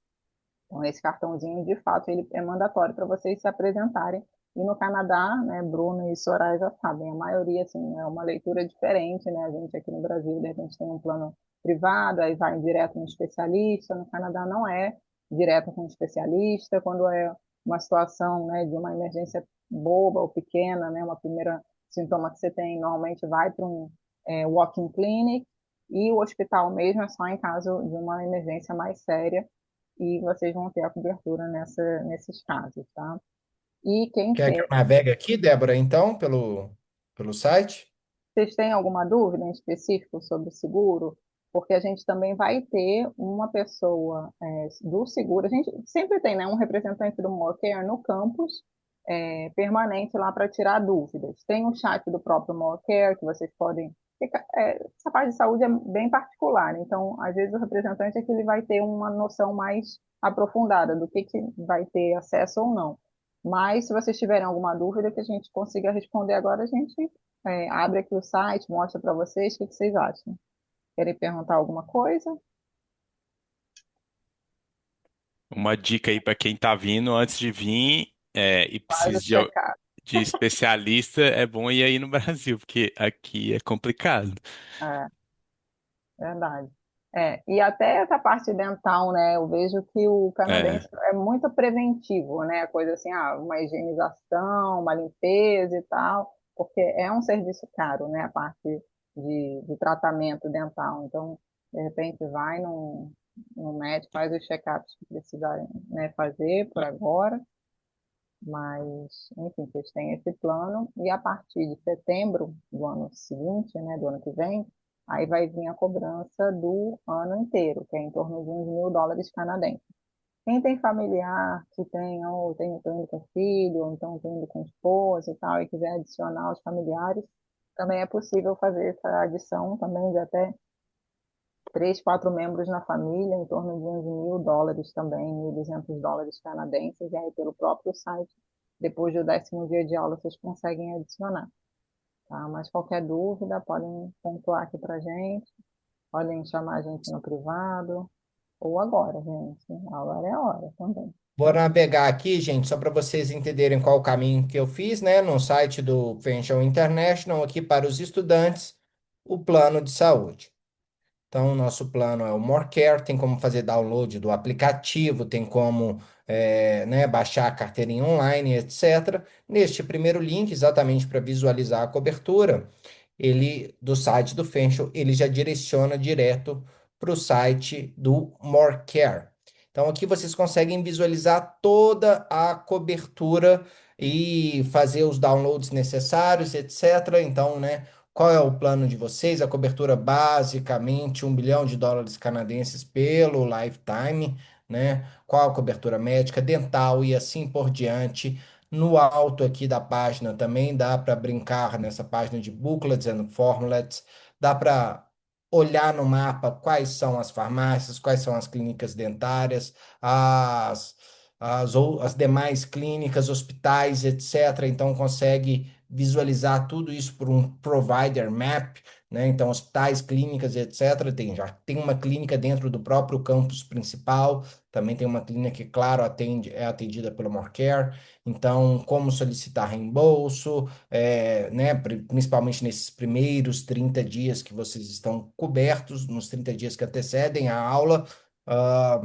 Então, esse cartãozinho, de fato, ele é mandatório para vocês se apresentarem. E no Canadá, né, Bruno e Soraya já sabem, a maioria, assim, é uma leitura diferente, né? A gente aqui no Brasil, de repente, tem um plano privado, aí vai direto no especialista. No Canadá não é direto com o especialista. Quando é uma situação, né, de uma emergência boba ou pequena, né, uma primeira sintoma que você tem, normalmente vai para um walk-in clinic, e o hospital mesmo é só em caso de uma emergência mais séria, e vocês vão ter a cobertura nesses casos, tá? E quem Quer que quer, eu navegue aqui, Débora, então, pelo site? vocês têm alguma dúvida em específico sobre o seguro? Porque a gente também vai ter uma pessoa do seguro, a gente sempre tem, né, um representante do Morecare no campus, permanente lá para tirar dúvidas. Tem o chat do próprio Morecare, que vocês podem. Essa parte de saúde é bem particular, então, às vezes, o representante é que ele vai ter uma noção mais aprofundada do que vai ter acesso ou não. Mas, se vocês tiverem alguma dúvida que a gente consiga responder agora, a gente abre aqui o site, mostra para vocês, o que vocês acham? Querem perguntar alguma coisa? Uma dica aí para quem tá vindo antes de vir e Faz o precisa check-up. de especialista, é bom ir aí no Brasil, porque aqui é complicado. É, verdade. E até essa parte dental, né? Eu vejo que o É, canadense é muito preventivo, né? Coisa assim, uma higienização, uma limpeza e tal, porque é um serviço caro, né? A parte de tratamento dental. Então, de repente, vai no médico, faz os check-ups que precisarem, né, fazer por agora, mas, enfim, vocês têm esse plano, e a partir de setembro do ano seguinte, né, do ano que vem, aí vai vir a cobrança do ano inteiro, que é em torno de uns US$ 1.000 canadenses. Quem tem familiar que tem, ou tem, tô indo com filho, ou então tô indo com esposa e tal, e quiser adicionar os familiares, também é possível fazer essa adição também de até 3, 4 membros na família, em torno de uns US$ 1.000 também, US$ 1.200 canadenses, e aí pelo próprio site, depois do 10º dia de aula, vocês conseguem adicionar. tá? Mas qualquer dúvida, podem pontuar aqui para gente, podem chamar a gente no privado, ou agora, gente. Agora é a hora também, Vou tá? navegar aqui, gente, só para vocês entenderem qual o caminho que eu fiz, né? No site do Pension International, aqui para os estudantes, o plano de saúde. Então, o nosso plano é o MoreCare, tem como fazer download do aplicativo, tem como né, baixar a carteirinha online, etc. Neste primeiro link, exatamente para visualizar a cobertura, ele do site do Fenchel, ele já direciona direto para o site do MoreCare. Então, aqui vocês conseguem visualizar toda a cobertura e fazer os downloads necessários, etc. Então, né? Qual é o plano de vocês? A cobertura basicamente US$ 1 bilhão canadenses pelo lifetime, né? Qual a cobertura médica, dental e assim por diante. No alto aqui da página também dá para brincar nessa página de booklets and formulets, dá para olhar no mapa quais são as farmácias, quais são as clínicas dentárias, as, as demais clínicas, hospitais, etc. Então consegue visualizar tudo isso por um provider map, né? Então, hospitais, clínicas, etc. Já tem uma clínica dentro do próprio campus principal, também tem uma clínica que, claro, é atendida pelo MoreCare. Então, como solicitar reembolso, né? Principalmente nesses primeiros 30 dias que vocês estão cobertos, nos 30 dias que antecedem a aula. ah,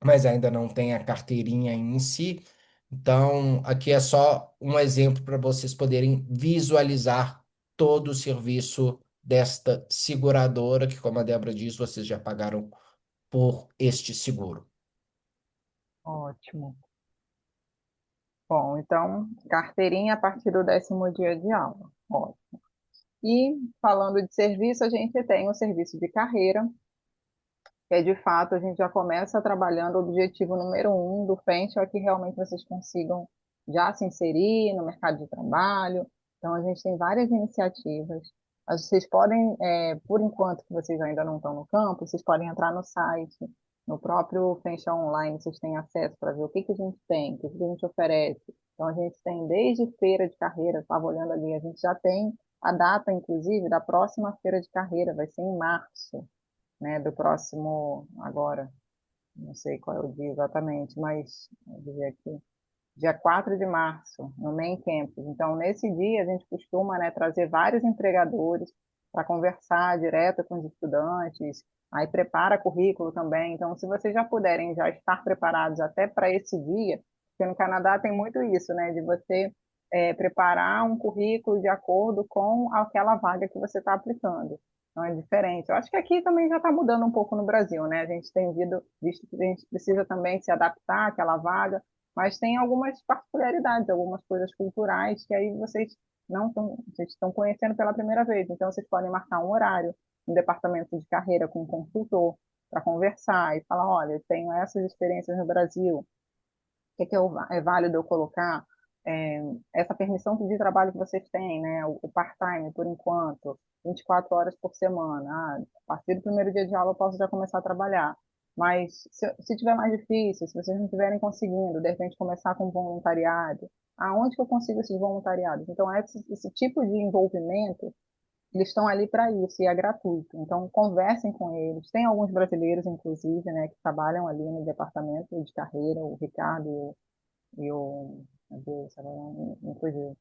mas ainda não tem a carteirinha em si. Então, aqui é só um exemplo para vocês poderem visualizar todo o serviço desta seguradora, que, como a Débora diz, vocês já pagaram por este seguro. Ótimo. Bom, então, carteirinha a partir do 10º dia de aula. Ótimo. E falando de serviço, a gente tem o serviço de carreira, que é de fato a gente já começa trabalhando o objetivo número 1 do Pension, é que realmente vocês consigam já se inserir no mercado de trabalho. Então, a gente tem várias iniciativas. Vocês podem, por enquanto que vocês ainda não estão no campo, vocês podem entrar no site, no próprio Pension Online, vocês têm acesso para ver o que que a gente tem, o que que a gente oferece. Então, a gente tem desde feira de carreira, estava olhando ali, a gente já tem a data, inclusive, da próxima feira de carreira, vai ser em março, né, do próximo, agora, não sei qual é o dia exatamente, mas vou dizer aqui, dia 4 de março, no Main Campus. Então, nesse dia, a gente costuma, né, trazer vários empregadores para conversar direto com os estudantes, aí prepara currículo também. Então, se vocês já puderem já estar preparados até para esse dia, porque no Canadá tem muito isso, né, de você preparar um currículo de acordo com aquela vaga que você está aplicando. Então, é diferente. Eu acho que aqui também já está mudando um pouco no Brasil, né? A gente tem visto que a gente precisa também se adaptar àquela vaga, mas tem algumas particularidades, algumas coisas culturais que aí vocês estão conhecendo pela primeira vez. Então, vocês podem marcar um horário no departamento de carreira com um consultor para conversar e falar, olha, eu tenho essas experiências no Brasil, que é válido eu colocar? É, essa permissão de trabalho que vocês têm, né? O part-time, por enquanto, 24 horas por semana. Ah, a partir do primeiro dia de aula eu posso já começar a trabalhar. Mas se tiver mais difícil, se vocês não estiverem conseguindo, de repente começar com voluntariado, aonde que eu consigo esses voluntariados? Então, esse tipo de envolvimento, eles estão ali para isso e é gratuito. Então, conversem com eles. Tem alguns brasileiros, inclusive, né, que trabalham ali no departamento de carreira, o Ricardo e o. Meu Deus, agora não fugiu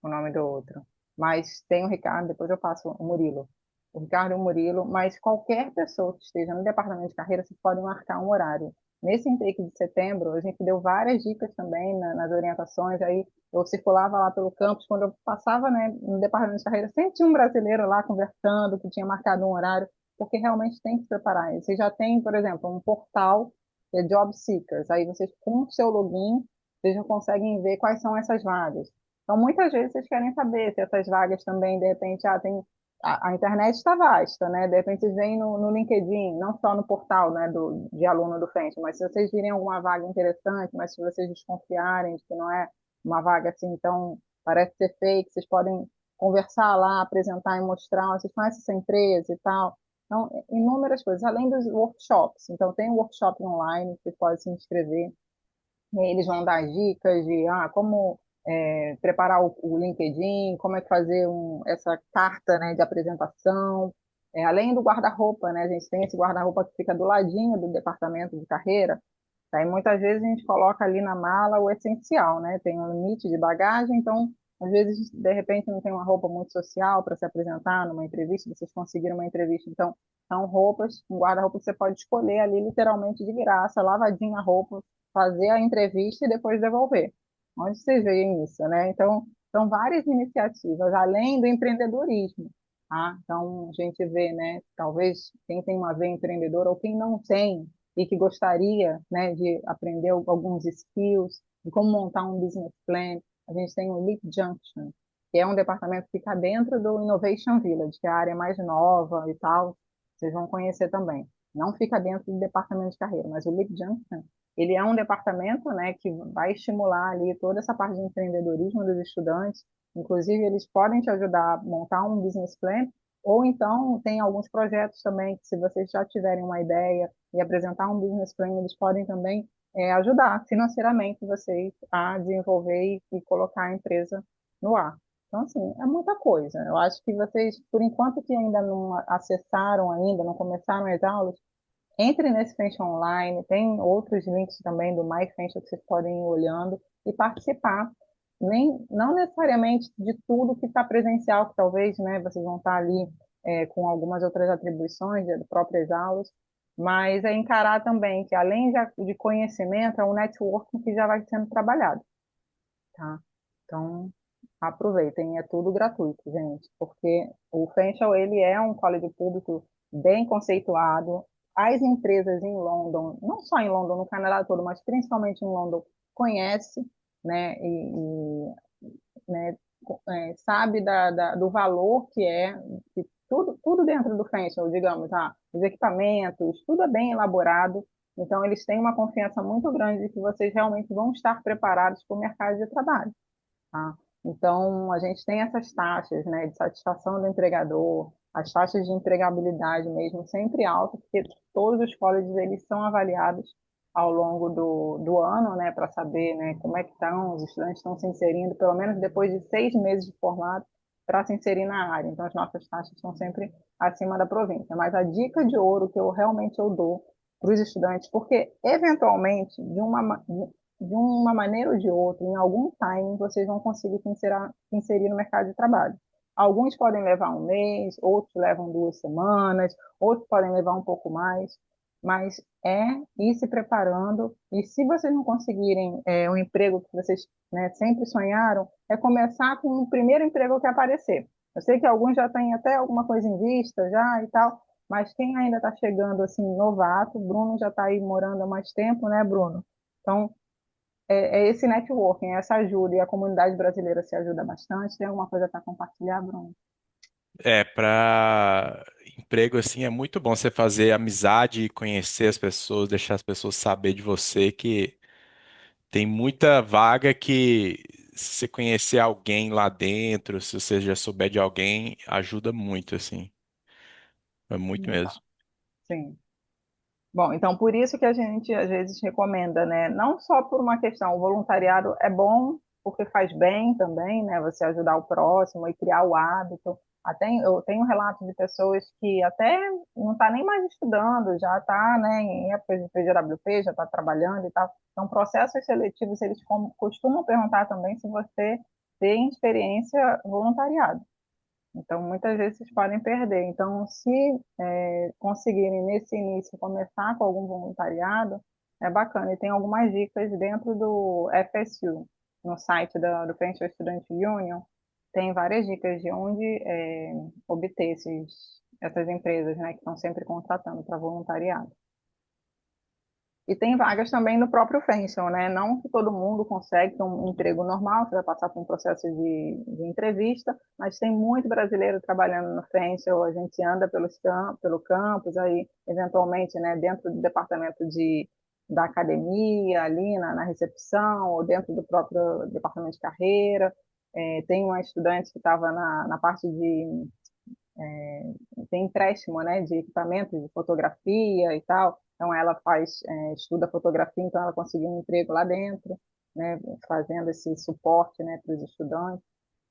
o nome do outro. Mas tem o Ricardo, depois eu passo o Murilo. O Ricardo e o Murilo, mas qualquer pessoa que esteja no departamento de carreira, vocês podem marcar um horário. Nesse intake de setembro, a gente deu várias dicas também nas orientações, aí eu circulava lá pelo campus, quando eu passava, né, no departamento de carreira, sempre tinha um brasileiro lá conversando, que tinha marcado um horário, porque realmente tem que se preparar. Você já tem, por exemplo, um portal que é Job Seekers, aí vocês, com o seu login, vocês já conseguem ver quais são essas vagas. Então, muitas vezes vocês querem saber se essas vagas também, de repente, tem, a internet está vasta, né? De repente vocês veem no LinkedIn, não só no portal, né, de aluno do Fench, mas se vocês virem alguma vaga interessante, mas se vocês desconfiarem de que não é uma vaga assim, então parece ser fake, vocês podem conversar lá, apresentar e mostrar, vocês conhecem essa empresa e tal. Então, inúmeras coisas, além dos workshops. Então, tem um workshop online, vocês podem se inscrever, e aí eles vão dar dicas de como preparar o LinkedIn, como é que fazer essa carta, né, de apresentação. Além do guarda-roupa, né, a gente tem esse guarda-roupa que fica do ladinho do departamento de carreira. Aí muitas vezes a gente coloca ali na mala o essencial, né? Tem um limite de bagagem, então às vezes de repente não tem uma roupa muito social para se apresentar numa entrevista, vocês conseguiram uma entrevista, então são roupas, um guarda-roupa que você pode escolher ali literalmente de graça, lavadinha a roupa, fazer a entrevista e depois devolver. Onde vocês veem isso, né? Então são várias iniciativas além do empreendedorismo. Então a gente vê, né? Talvez quem tem uma veia empreendedora ou quem não tem e que gostaria, né, de aprender alguns skills, de como montar um business plan. A gente tem o Leap Junction, que é um departamento que fica dentro do Innovation Village, que é a área mais nova e tal, vocês vão conhecer também. Não fica dentro do departamento de carreira, mas o Leap Junction, ele é um departamento, né, que vai estimular ali toda essa parte de empreendedorismo dos estudantes. Inclusive, eles podem te ajudar a montar um business plan, ou então tem alguns projetos também que, se vocês já tiverem uma ideia e apresentar um business plan, eles podem também ajudar financeiramente vocês a desenvolver e colocar a empresa no ar. Então, assim, é muita coisa. Eu acho que vocês, por enquanto que ainda não acessaram ainda, não começaram as aulas, entre nesse Fencha Online, tem outros links também do My Fencha que vocês podem ir olhando e participar. Não necessariamente de tudo que está presencial, que talvez, né, vocês vão estar ali com algumas outras atribuições de próprias aulas, mas é encarar também que, além de conhecimento, é um networking que já vai sendo trabalhado, tá? Então, aproveitem, é tudo gratuito, gente, porque o Fenchel, ele é um colégio público bem conceituado. As empresas em London, não só em London, no Canadá todo, mas principalmente em London, conhece, né, né, sabe do valor que tudo dentro do Fenchel, digamos, os equipamentos, tudo é bem elaborado. Então, eles têm uma confiança muito grande de que vocês realmente vão estar preparados para o mercado de trabalho. Tá? Então, a gente tem essas taxas, né, de satisfação do empregador, as taxas de empregabilidade mesmo, sempre altas, porque todos os colleges eles são avaliados ao longo do ano, né, para saber, né, como é que estão, os estudantes estão se inserindo, pelo menos depois de 6 meses de formado, para se inserir na área. Então, as nossas taxas estão sempre acima da província. Mas a dica de ouro que eu dou para os estudantes, porque eventualmente, de uma maneira ou de outra, em algum timing, vocês vão conseguir se inserir no mercado de trabalho. Alguns podem levar um mês, outros levam 2 semanas, outros podem levar um pouco mais, mas é ir se preparando. E se vocês não conseguirem um emprego que vocês, né, sempre sonharam, é começar com o primeiro emprego que aparecer. Eu sei que alguns já têm até alguma coisa em vista já e tal, mas quem ainda está chegando assim, novato, Bruno já está aí morando há mais tempo, né, Bruno? Então, esse networking, essa ajuda, e a comunidade brasileira se ajuda bastante. Tem alguma coisa para compartilhar, Bruno? Para emprego assim é muito bom você fazer amizade, conhecer as pessoas, deixar as pessoas saber de você, que tem muita vaga que, se você conhecer alguém lá dentro, se você já souber de alguém, ajuda muito assim. É muito mesmo. Legal. Sim. Bom, então por isso que a gente às vezes recomenda, né? Não só por uma questão, o voluntariado é bom porque faz bem também, né? Você ajudar o próximo e criar o hábito. Até eu tenho relatos de pessoas que até não está nem mais estudando, já está, né, em época de PGWP, já está trabalhando e tal. Então, processos seletivos, eles costumam perguntar também se você tem experiência voluntariado. Então, muitas vezes vocês podem perder. Então, se conseguirem, nesse início, começar com algum voluntariado, é bacana. E tem algumas dicas dentro do FSU, no site do French Student Union, tem várias dicas de onde obter essas empresas, né, que estão sempre contratando para voluntariado. E tem vagas também no próprio Fenchel, né? Não que todo mundo consegue ter um emprego normal, você vai passar por um processo de entrevista, mas tem muito brasileiro trabalhando no Fenchel, a gente anda pelo campus, aí, eventualmente, né, dentro do departamento da academia, ali na recepção, ou dentro do próprio departamento de carreira. Tem uma estudante que estava na parte tem empréstimo, né, de equipamentos de fotografia e tal. Então ela estuda fotografia, então ela conseguiu um emprego lá dentro. né, fazendo esse suporte, né, para os estudantes.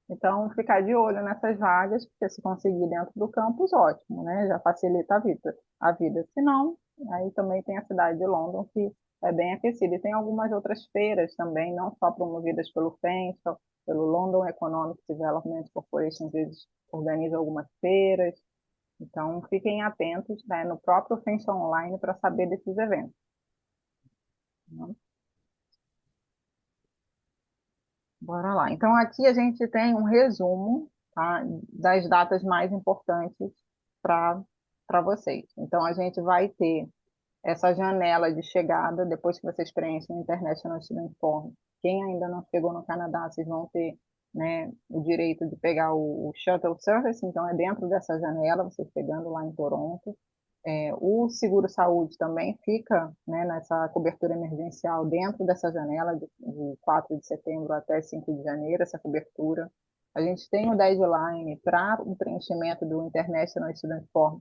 Então, ficar de olho nessas vagas, porque se conseguir dentro do campus, ótimo, né? Já facilita a vida. A vida. Se não, aí também tem a cidade de London, que é bem aquecida. E tem algumas outras feiras também, não só promovidas pelo FENSAL, pelo London Economic Development Corporation, às vezes organiza algumas feiras. Então, fiquem atentos, né, no próprio FENSAL Online para saber desses eventos. Né? Bora lá. Então, aqui a gente tem um resumo, tá, das datas mais importantes para vocês. Então, a gente vai ter essa janela de chegada, depois que vocês preenchem o International Student Form. Quem ainda não chegou no Canadá, vocês vão ter, né, o direito de pegar o Shuttle Service, então é dentro dessa janela, vocês pegando lá em Toronto. O seguro-saúde também fica, né, nessa cobertura emergencial dentro dessa janela de 4 de setembro até 5 de janeiro, essa cobertura. A gente tem o deadline para o preenchimento do International Student Form,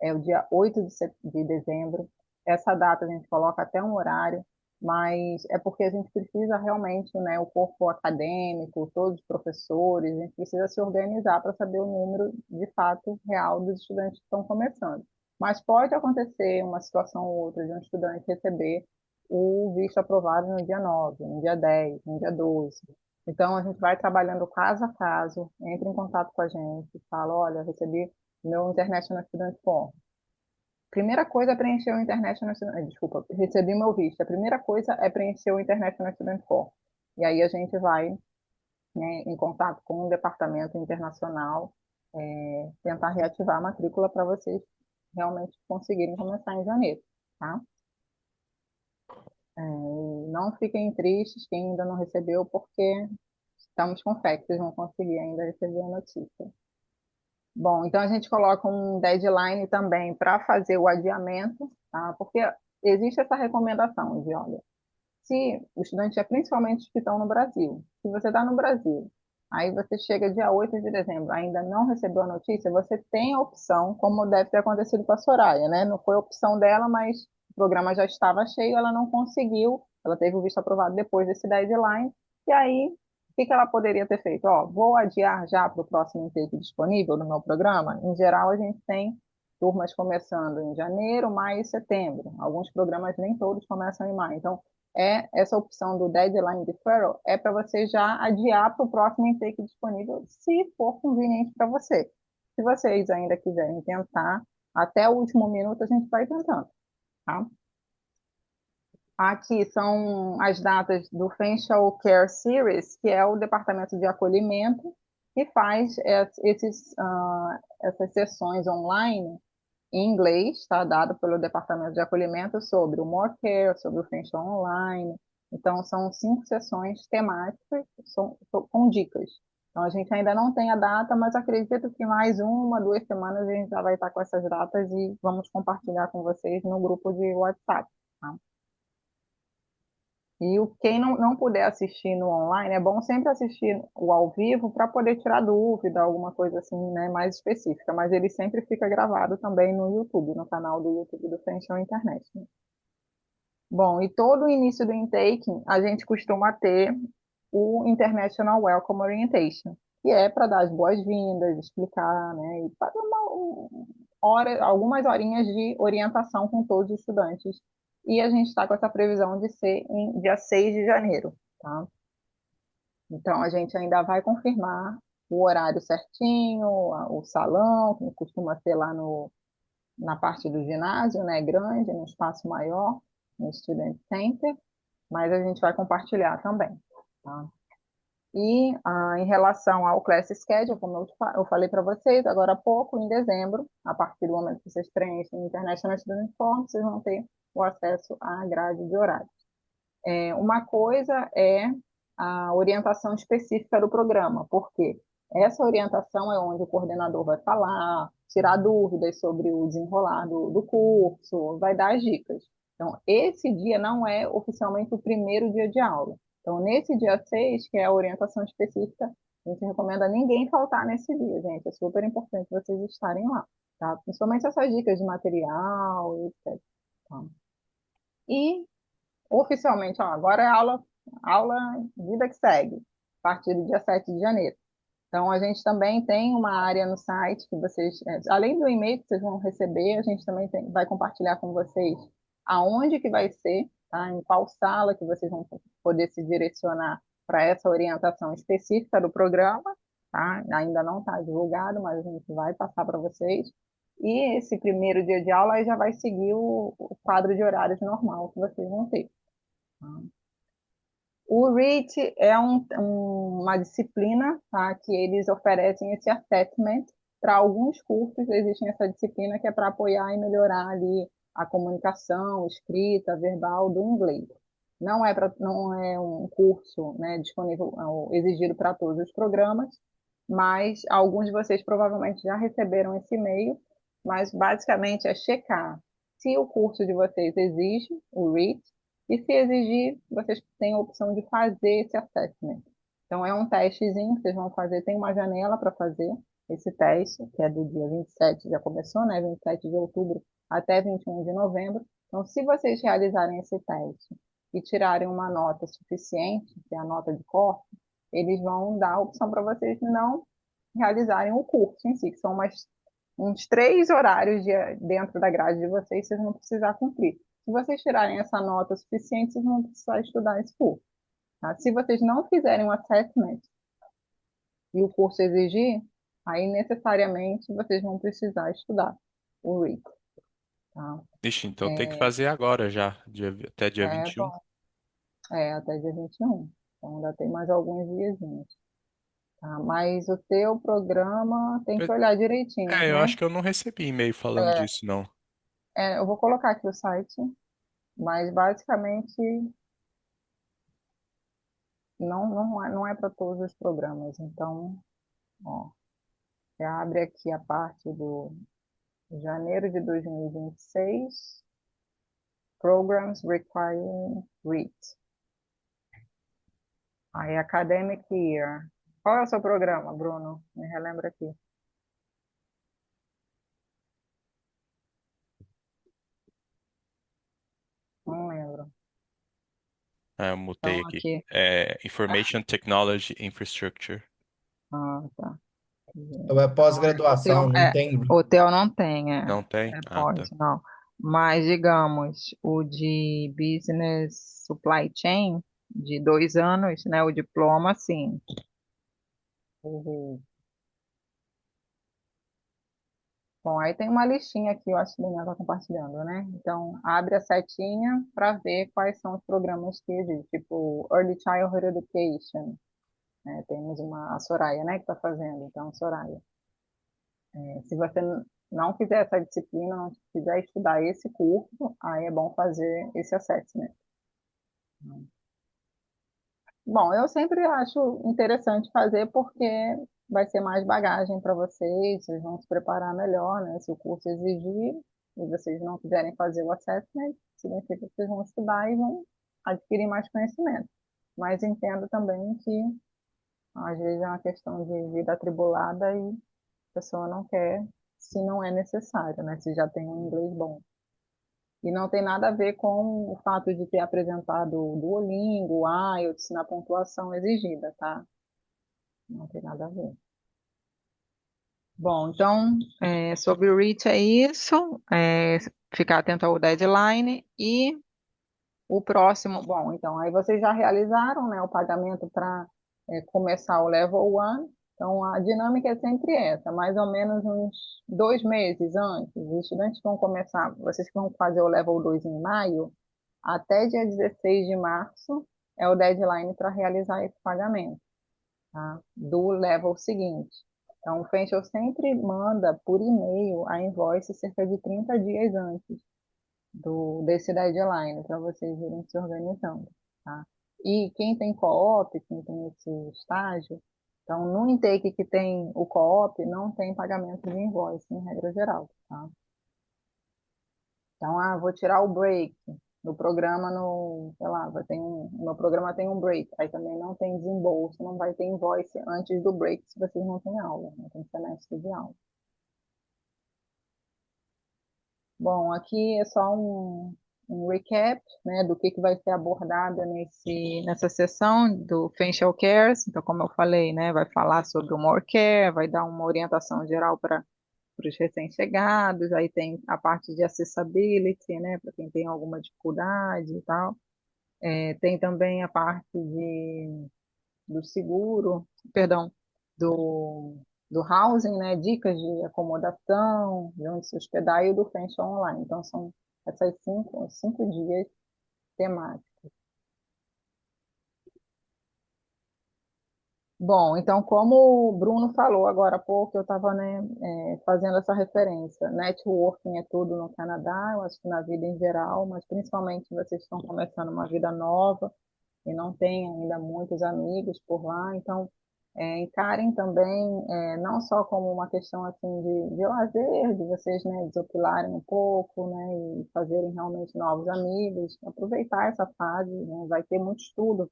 é o dia 8 de dezembro. Essa data a gente coloca até um horário, mas é porque a gente precisa realmente, né, o corpo acadêmico, todos os professores, a gente precisa se organizar para saber o número de fato real dos estudantes que estão começando. Mas pode acontecer uma situação ou outra de um estudante receber o visto aprovado no dia 9, no dia 10, no dia 12. Então, a gente vai trabalhando caso a caso, entre em contato com a gente, fala, olha, recebi meu International Student Form. Primeira coisa é preencher o International Student, desculpa, recebi meu visto. A primeira coisa é preencher o International Student Form. E aí a gente vai, né, em contato com o departamento internacional, tentar reativar a matrícula para vocês realmente conseguirem começar em janeiro, tá? Não fiquem tristes quem ainda não recebeu, porque estamos com fé que vocês vão conseguir ainda receber a notícia. Bom, então a gente coloca um deadline também para fazer o adiamento, tá? Porque existe essa recomendação de, olha, se o estudante é principalmente os que estão no Brasil, se você está no Brasil, aí você chega dia 8 de dezembro, ainda não recebeu a notícia, você tem a opção, como deve ter acontecido com a Soraya, né? Não foi opção dela, mas o programa já estava cheio, ela não conseguiu, ela teve o visto aprovado depois desse deadline, e aí, o que que ela poderia ter feito? Ó, vou adiar já para o próximo intake disponível no meu programa. Em geral, a gente tem turmas começando em janeiro, maio e setembro. Alguns programas nem todos começam em maio. Então, essa opção do deadline deferral é para você já adiar para o próximo intake disponível, se for conveniente para você. Se vocês ainda quiserem tentar, até o último minuto a gente vai tentando, tá? Aqui são as datas do Facial Care Series, que é o departamento de acolhimento, que faz essas sessões online em inglês, está dado pelo Departamento de Acolhimento sobre o More Care, sobre o Facial Online. Então, são 5 sessões temáticas com dicas. Então, a gente ainda não tem a data, mas acredito que mais 1, 2 semanas a gente já vai estar com essas datas e vamos compartilhar com vocês no grupo de WhatsApp. Tá? E quem não puder assistir no online, é bom sempre assistir o ao vivo para poder tirar dúvida, alguma coisa assim, né, mais específica. Mas ele sempre fica gravado também no YouTube, no canal do YouTube do Fenchon Internet. Né? Bom, e todo o início do intake, a gente costuma ter o International Welcome Orientation, que é para dar as boas-vindas, explicar, né, e fazer algumas horinhas de orientação com todos os estudantes. E a gente está com essa previsão de ser em dia 6 de janeiro, tá? Então, a gente ainda vai confirmar o horário certinho, o salão, que costuma ser lá na parte do ginásio, né, grande, no espaço maior, no Student Center, mas a gente vai compartilhar também, tá? E em relação ao Class Schedule, como eu falei para vocês agora há pouco, em dezembro, a partir do momento que vocês preenchem o International Student Form, vocês vão ter o acesso à grade de horários. Uma coisa é a orientação específica do programa, porque essa orientação é onde o coordenador vai falar, tirar dúvidas sobre o desenrolar do curso, vai dar as dicas. Então, esse dia não é oficialmente o primeiro dia de aula. Então, nesse dia 6, que é a orientação específica, a gente recomenda ninguém faltar nesse dia, gente. É super importante vocês estarem lá, tá? Principalmente essas dicas de material, etc. Tá? E oficialmente, ó, agora é aula aula, vida que segue, a partir do dia 7 de janeiro. Então, a gente também tem uma área no site que vocês, além do e-mail que vocês vão receber, a gente também vai compartilhar com vocês aonde que vai ser, tá? Em qual sala que vocês vão poder se direcionar para essa orientação específica do programa, tá? Ainda não está divulgado, mas a gente vai passar para vocês. E esse primeiro dia de aula aí já vai seguir o quadro de horários normal que vocês vão ter. Tá? O REIT é uma disciplina, tá, que eles oferecem esse assessment para alguns cursos. Existe essa disciplina que é para apoiar e melhorar ali a comunicação, escrita, verbal do inglês. Não é um curso, né, disponível, exigido para todos os programas, mas alguns de vocês provavelmente já receberam esse e-mail, mas basicamente é checar se o curso de vocês exige o REIT, e se exigir, vocês têm a opção de fazer esse assessment. Então, é um testezinho que vocês vão fazer, tem uma janela para fazer esse teste, que é do dia 27, já começou, né? 27 de outubro até 21 de novembro. Então, se vocês realizarem esse teste e tirarem uma nota suficiente, que é a nota de corte, eles vão dar a opção para vocês não realizarem o curso em si, que são uns 3 horários dentro da grade de vocês vão precisar cumprir. Se vocês tirarem essa nota suficiente, vocês vão precisar estudar esse curso. Tá? Se vocês não fizerem um assessment e o curso exigir, aí necessariamente vocês vão precisar estudar o REIT. Tá? Ixi, então tem que fazer agora já, até dia É 21. bom. Até dia 21. Então ainda tem mais alguns dias. Tá? Mas o teu programa tem que olhar direitinho, Eu né? acho que eu não recebi e-mail falando disso, não. Eu vou colocar aqui o site, mas basicamente não é para todos os programas. Então, ó, você abre aqui a parte do janeiro de 2026, Programs Requiring REIT. Aí, Academic Year. Qual é o seu programa, Bruno? Me relembra aqui. Não lembro. Eu mutei Então, aqui. aqui. Information Technology Infrastructure. Ah, tá. Então é pós-graduação, não tem. O teu não tem, Não tem? Ah, tá. pode, não. Mas, digamos, o de Business Supply Chain, de 2 anos, né? O diploma, sim. Uhum. Bom, aí tem uma listinha aqui, eu acho que o Daniel está compartilhando, né? Então, abre a setinha para ver quais são os programas que existem, tipo Early Childhood Education, né? Temos a Soraya, né, que está fazendo. Então, Soraya, se você não fizer essa disciplina, não quiser estudar esse curso, aí é bom fazer esse assessment. Bom, eu sempre acho interessante fazer porque vai ser mais bagagem para vocês, vocês vão se preparar melhor, né? Se o curso exigir e vocês não quiserem fazer o assessment, significa que vocês vão estudar e vão adquirir mais conhecimento. Mas entendo também que às vezes é uma questão de vida atribulada e a pessoa não quer se não é necessário, né? Se já tem um inglês bom. E não tem nada a ver com o fato de ter apresentado o Duolingo, o IELTS na pontuação exigida, tá? Não tem nada a ver. Bom, então, sobre o REACH é isso, ficar atento ao deadline e o próximo, bom, então, aí vocês já realizaram, né, o pagamento para começar o Level 1, então a dinâmica é sempre essa, mais ou menos uns 2 meses antes, os estudantes vão começar, vocês vão fazer o Level 2 em maio, até dia 16 de março é o deadline para realizar esse pagamento, tá? Do level seguinte. Então, o Facial sempre manda por e-mail a invoice cerca de 30 dias antes desse deadline, para vocês irem se organizando, tá? E quem tem co-op, quem tem esse estágio, então no intake que tem o co-op, não tem pagamento de invoice, em regra geral, tá? Então, vou tirar o break no programa, sei lá, o meu programa tem um break, aí também não tem desembolso, não vai ter invoice antes do break se vocês não têm aula, não tem semestre de aula. Bom, aqui é só um um recap, né, do que vai ser abordado nessa sessão do Facial Cares. Então, como eu falei, né, vai falar sobre o More Care, vai dar uma orientação geral para os recém-chegados, aí tem a parte de accessibility, né, para quem tem alguma dificuldade e tal. Tem também a parte do seguro, perdão, do, do housing, né, dicas de acomodação, de onde se hospedar, e do French Online. Então, são essas cinco dias temáticos. Bom, então, como o Bruno falou agora há pouco, eu estava, né, fazendo essa referência. Networking é tudo no Canadá, eu acho que na vida em geral, mas principalmente vocês estão começando uma vida nova e não têm ainda muitos amigos por lá, então encarem também não só como uma questão assim de lazer, de vocês, né, desopilarem um pouco, né, e fazerem realmente novos amigos, aproveitar essa fase, né, vai ter muito estudo,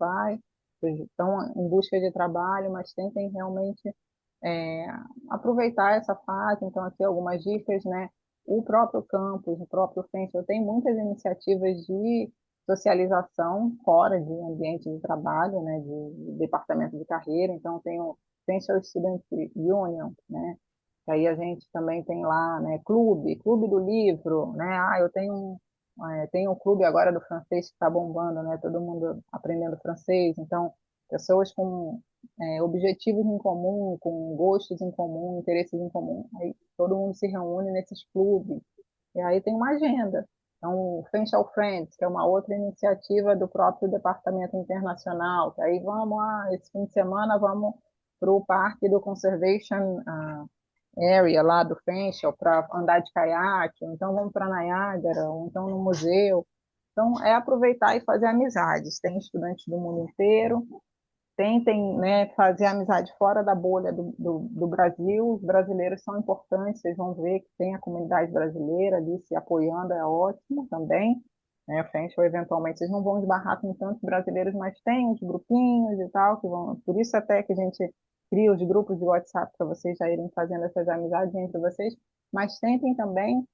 vocês estão em busca de trabalho, mas tentem realmente é, aproveitar essa fase. Então, aqui algumas dicas, né? O próprio campus, o próprio Fensel tem muitas iniciativas de socialização fora de ambiente de trabalho, né? De departamento de carreira. Então, tem o Fensel Student Union, né? Que aí a gente também tem lá, né? Clube do livro, né? Eu tenho um clube agora do francês que está bombando, né? Todo mundo aprendendo francês. Então, pessoas com objetivos em comum, com gostos em comum, interesses em comum. Aí todo mundo se reúne nesses clubes. E aí tem uma agenda. Então, o Facial Friends, que é uma outra iniciativa do próprio Departamento Internacional, que aí esse fim de semana vamos para o Parque do Conservation Area lá do Facial para andar de caiaque, ou então vamos para Niagara, ou então no museu. Então, é aproveitar e fazer amizades. Tem estudantes do mundo inteiro, tentem, né, fazer amizade fora da bolha do Brasil. Os brasileiros são importantes, vocês vão ver que tem a comunidade brasileira ali se apoiando, é ótimo também. Né, frente, ou eventualmente vocês não vão esbarrar com tantos brasileiros, mas tem uns grupinhos e tal, que vão, por isso até que a gente cria os grupos de WhatsApp para vocês já irem fazendo essas amizades entre vocês, mas tentem também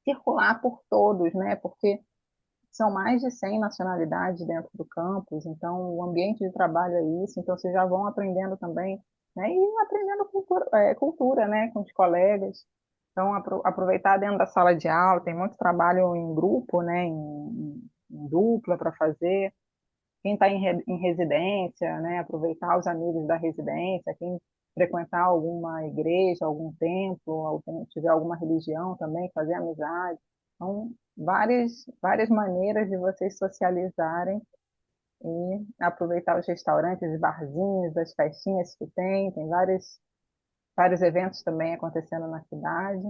circular por todos, né, porque são mais de 100 nacionalidades dentro do campus, então o ambiente de trabalho é isso, então vocês já vão aprendendo também, né, e aprendendo cultura, né, com os colegas. Então, aproveitar dentro da sala de aula, tem muito trabalho em grupo, né, em dupla para fazer. Quem está em residência, né, aproveitar os amigos da residência, quem frequentar alguma igreja, algum templo, alguém tiver alguma religião também, fazer amizade. Então, várias maneiras de vocês socializarem e aproveitar os restaurantes, os barzinhos, as festinhas que tem vários eventos também acontecendo na cidade.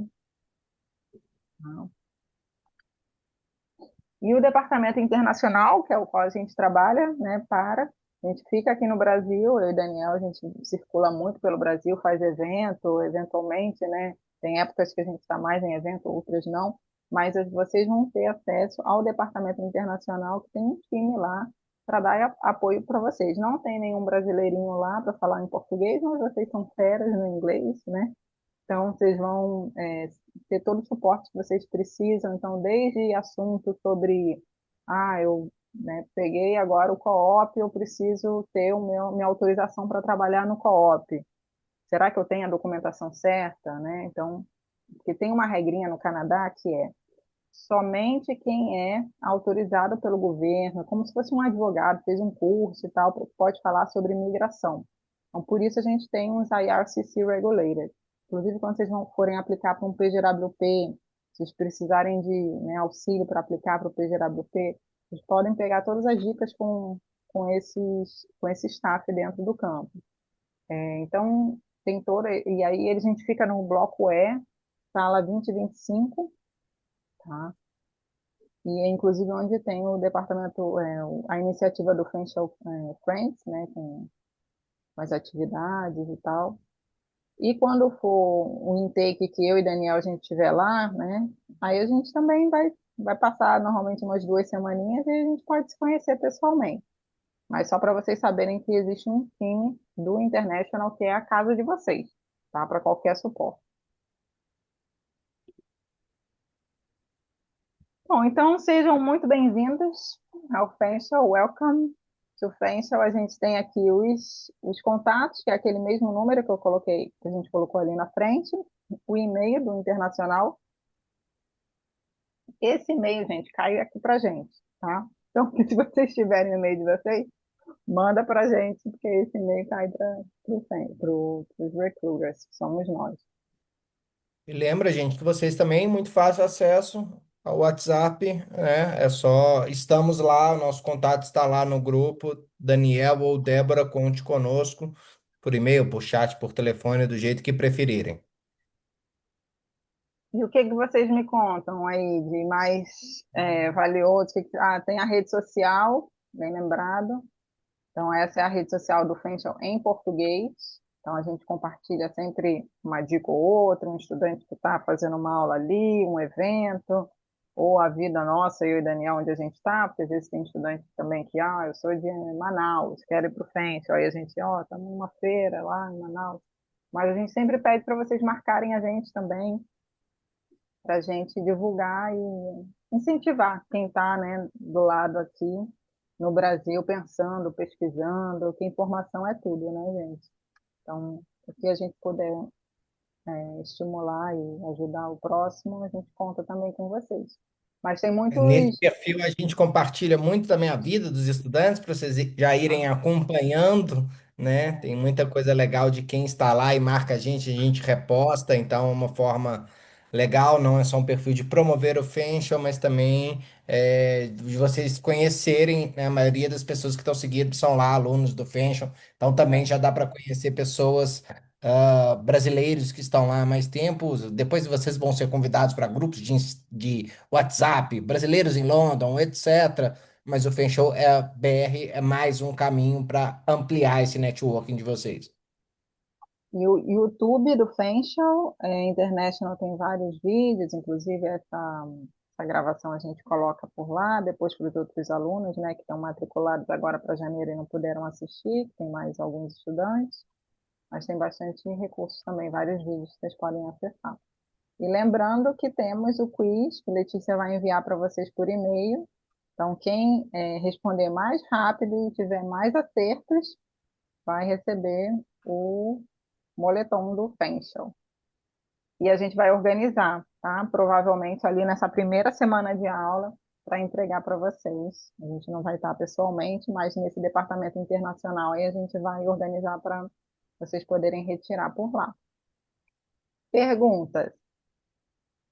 E o departamento internacional, que é o qual a gente trabalha, né, a gente fica aqui no Brasil, eu e Daniel, a gente circula muito pelo Brasil, faz evento, eventualmente, né, tem épocas que a gente está mais em evento, outras não, mas vocês vão ter acesso ao departamento internacional, que tem um time lá para dar apoio para vocês. Não tem nenhum brasileirinho lá para falar em português, mas vocês são feras no inglês, né? Então, vocês vão ter todo o suporte que vocês precisam. Então, desde assuntos sobre, eu, né, peguei agora o co-op, eu preciso ter minha autorização para trabalhar no co-op. Será que eu tenho a documentação certa, né? Então, porque tem uma regrinha no Canadá que é somente quem é autorizado pelo governo, como se fosse um advogado, fez um curso e tal, pode falar sobre imigração. Então, por isso a gente tem uns IRCC Regulated. Inclusive, quando vocês forem aplicar para um PGWP, se vocês precisarem de, né, auxílio para aplicar para o PGWP, vocês podem pegar todas as dicas com esse staff dentro do campo. Então, tem toda, e aí a gente fica no bloco E, sala 2025, tá? E é inclusive onde tem o departamento, a iniciativa do Friends, né, com as atividades e tal. E quando for o intake que eu e Daniel a gente estiver lá, né, aí a gente também vai passar normalmente umas 2 semaninhas e a gente pode se conhecer pessoalmente. Mas só para vocês saberem que existe um time do International que é a casa de vocês, tá? Para qualquer suporte. Bom, então sejam muito bem-vindos ao Facial. Welcome to Facial. A gente tem aqui os contatos, que é aquele mesmo número que eu coloquei, que a gente colocou ali na frente, o e-mail do Internacional. Esse e-mail, gente, cai aqui pra gente, tá? Então, se vocês tiverem o e-mail de vocês, manda pra gente, porque esse e-mail cai para os recruiters, que somos nós. E lembra, gente, que vocês também muito fácil acesso ao WhatsApp, né? É só, estamos lá, o nosso contato está lá no grupo. Daniel ou Débora, conte conosco por e-mail, por chat, por telefone, do jeito que preferirem. E o que que vocês me contam aí de mais valioso? Tem a rede social, bem lembrado. Então, essa é a rede social do Facial em português. Então, a gente compartilha sempre uma dica ou outra, um estudante que está fazendo uma aula ali, um evento, ou a vida nossa, eu e Daniel, onde a gente está, porque às vezes tem estudante também que, eu sou de Manaus, quero ir para o Facial. Aí a gente, estamos numa feira lá em Manaus. Mas a gente sempre pede para vocês marcarem a gente também, para a gente divulgar e incentivar quem está, né, do lado aqui no Brasil, pensando, pesquisando, que informação é tudo, né, gente? Então, o que a gente puder estimular e ajudar o próximo, a gente conta também com vocês. Mas tem Nesse muitos. perfil a gente compartilha muito também a vida dos estudantes para vocês já irem acompanhando, né? Tem muita coisa legal de quem está lá e marca a gente reposta, então é uma forma legal, não é só um perfil de promover o Facial, mas também de vocês conhecerem, né? A maioria das pessoas que estão seguindo são lá alunos do Facial, então também já dá para conhecer pessoas brasileiros que estão lá há mais tempo. Depois vocês vão ser convidados para grupos de WhatsApp, brasileiros em London, etc. Mas o Fanshow BR é mais um caminho para ampliar esse networking de vocês. E o YouTube do Facial International tem vários vídeos, inclusive essa gravação a gente coloca por lá, depois para os outros alunos, né, que estão matriculados agora para janeiro e não puderam assistir, que tem mais alguns estudantes, mas tem bastante recursos também, vários vídeos que vocês podem acessar. E lembrando que temos o quiz, que a Letícia vai enviar para vocês por e-mail. Então, quem responder mais rápido e tiver mais acertos, vai receber o moletom do Facial. E a gente vai organizar, tá? Provavelmente ali nessa primeira semana de aula, para entregar para vocês. A gente não vai estar pessoalmente, mas nesse departamento internacional aí a gente vai organizar para vocês poderem retirar por lá. Perguntas?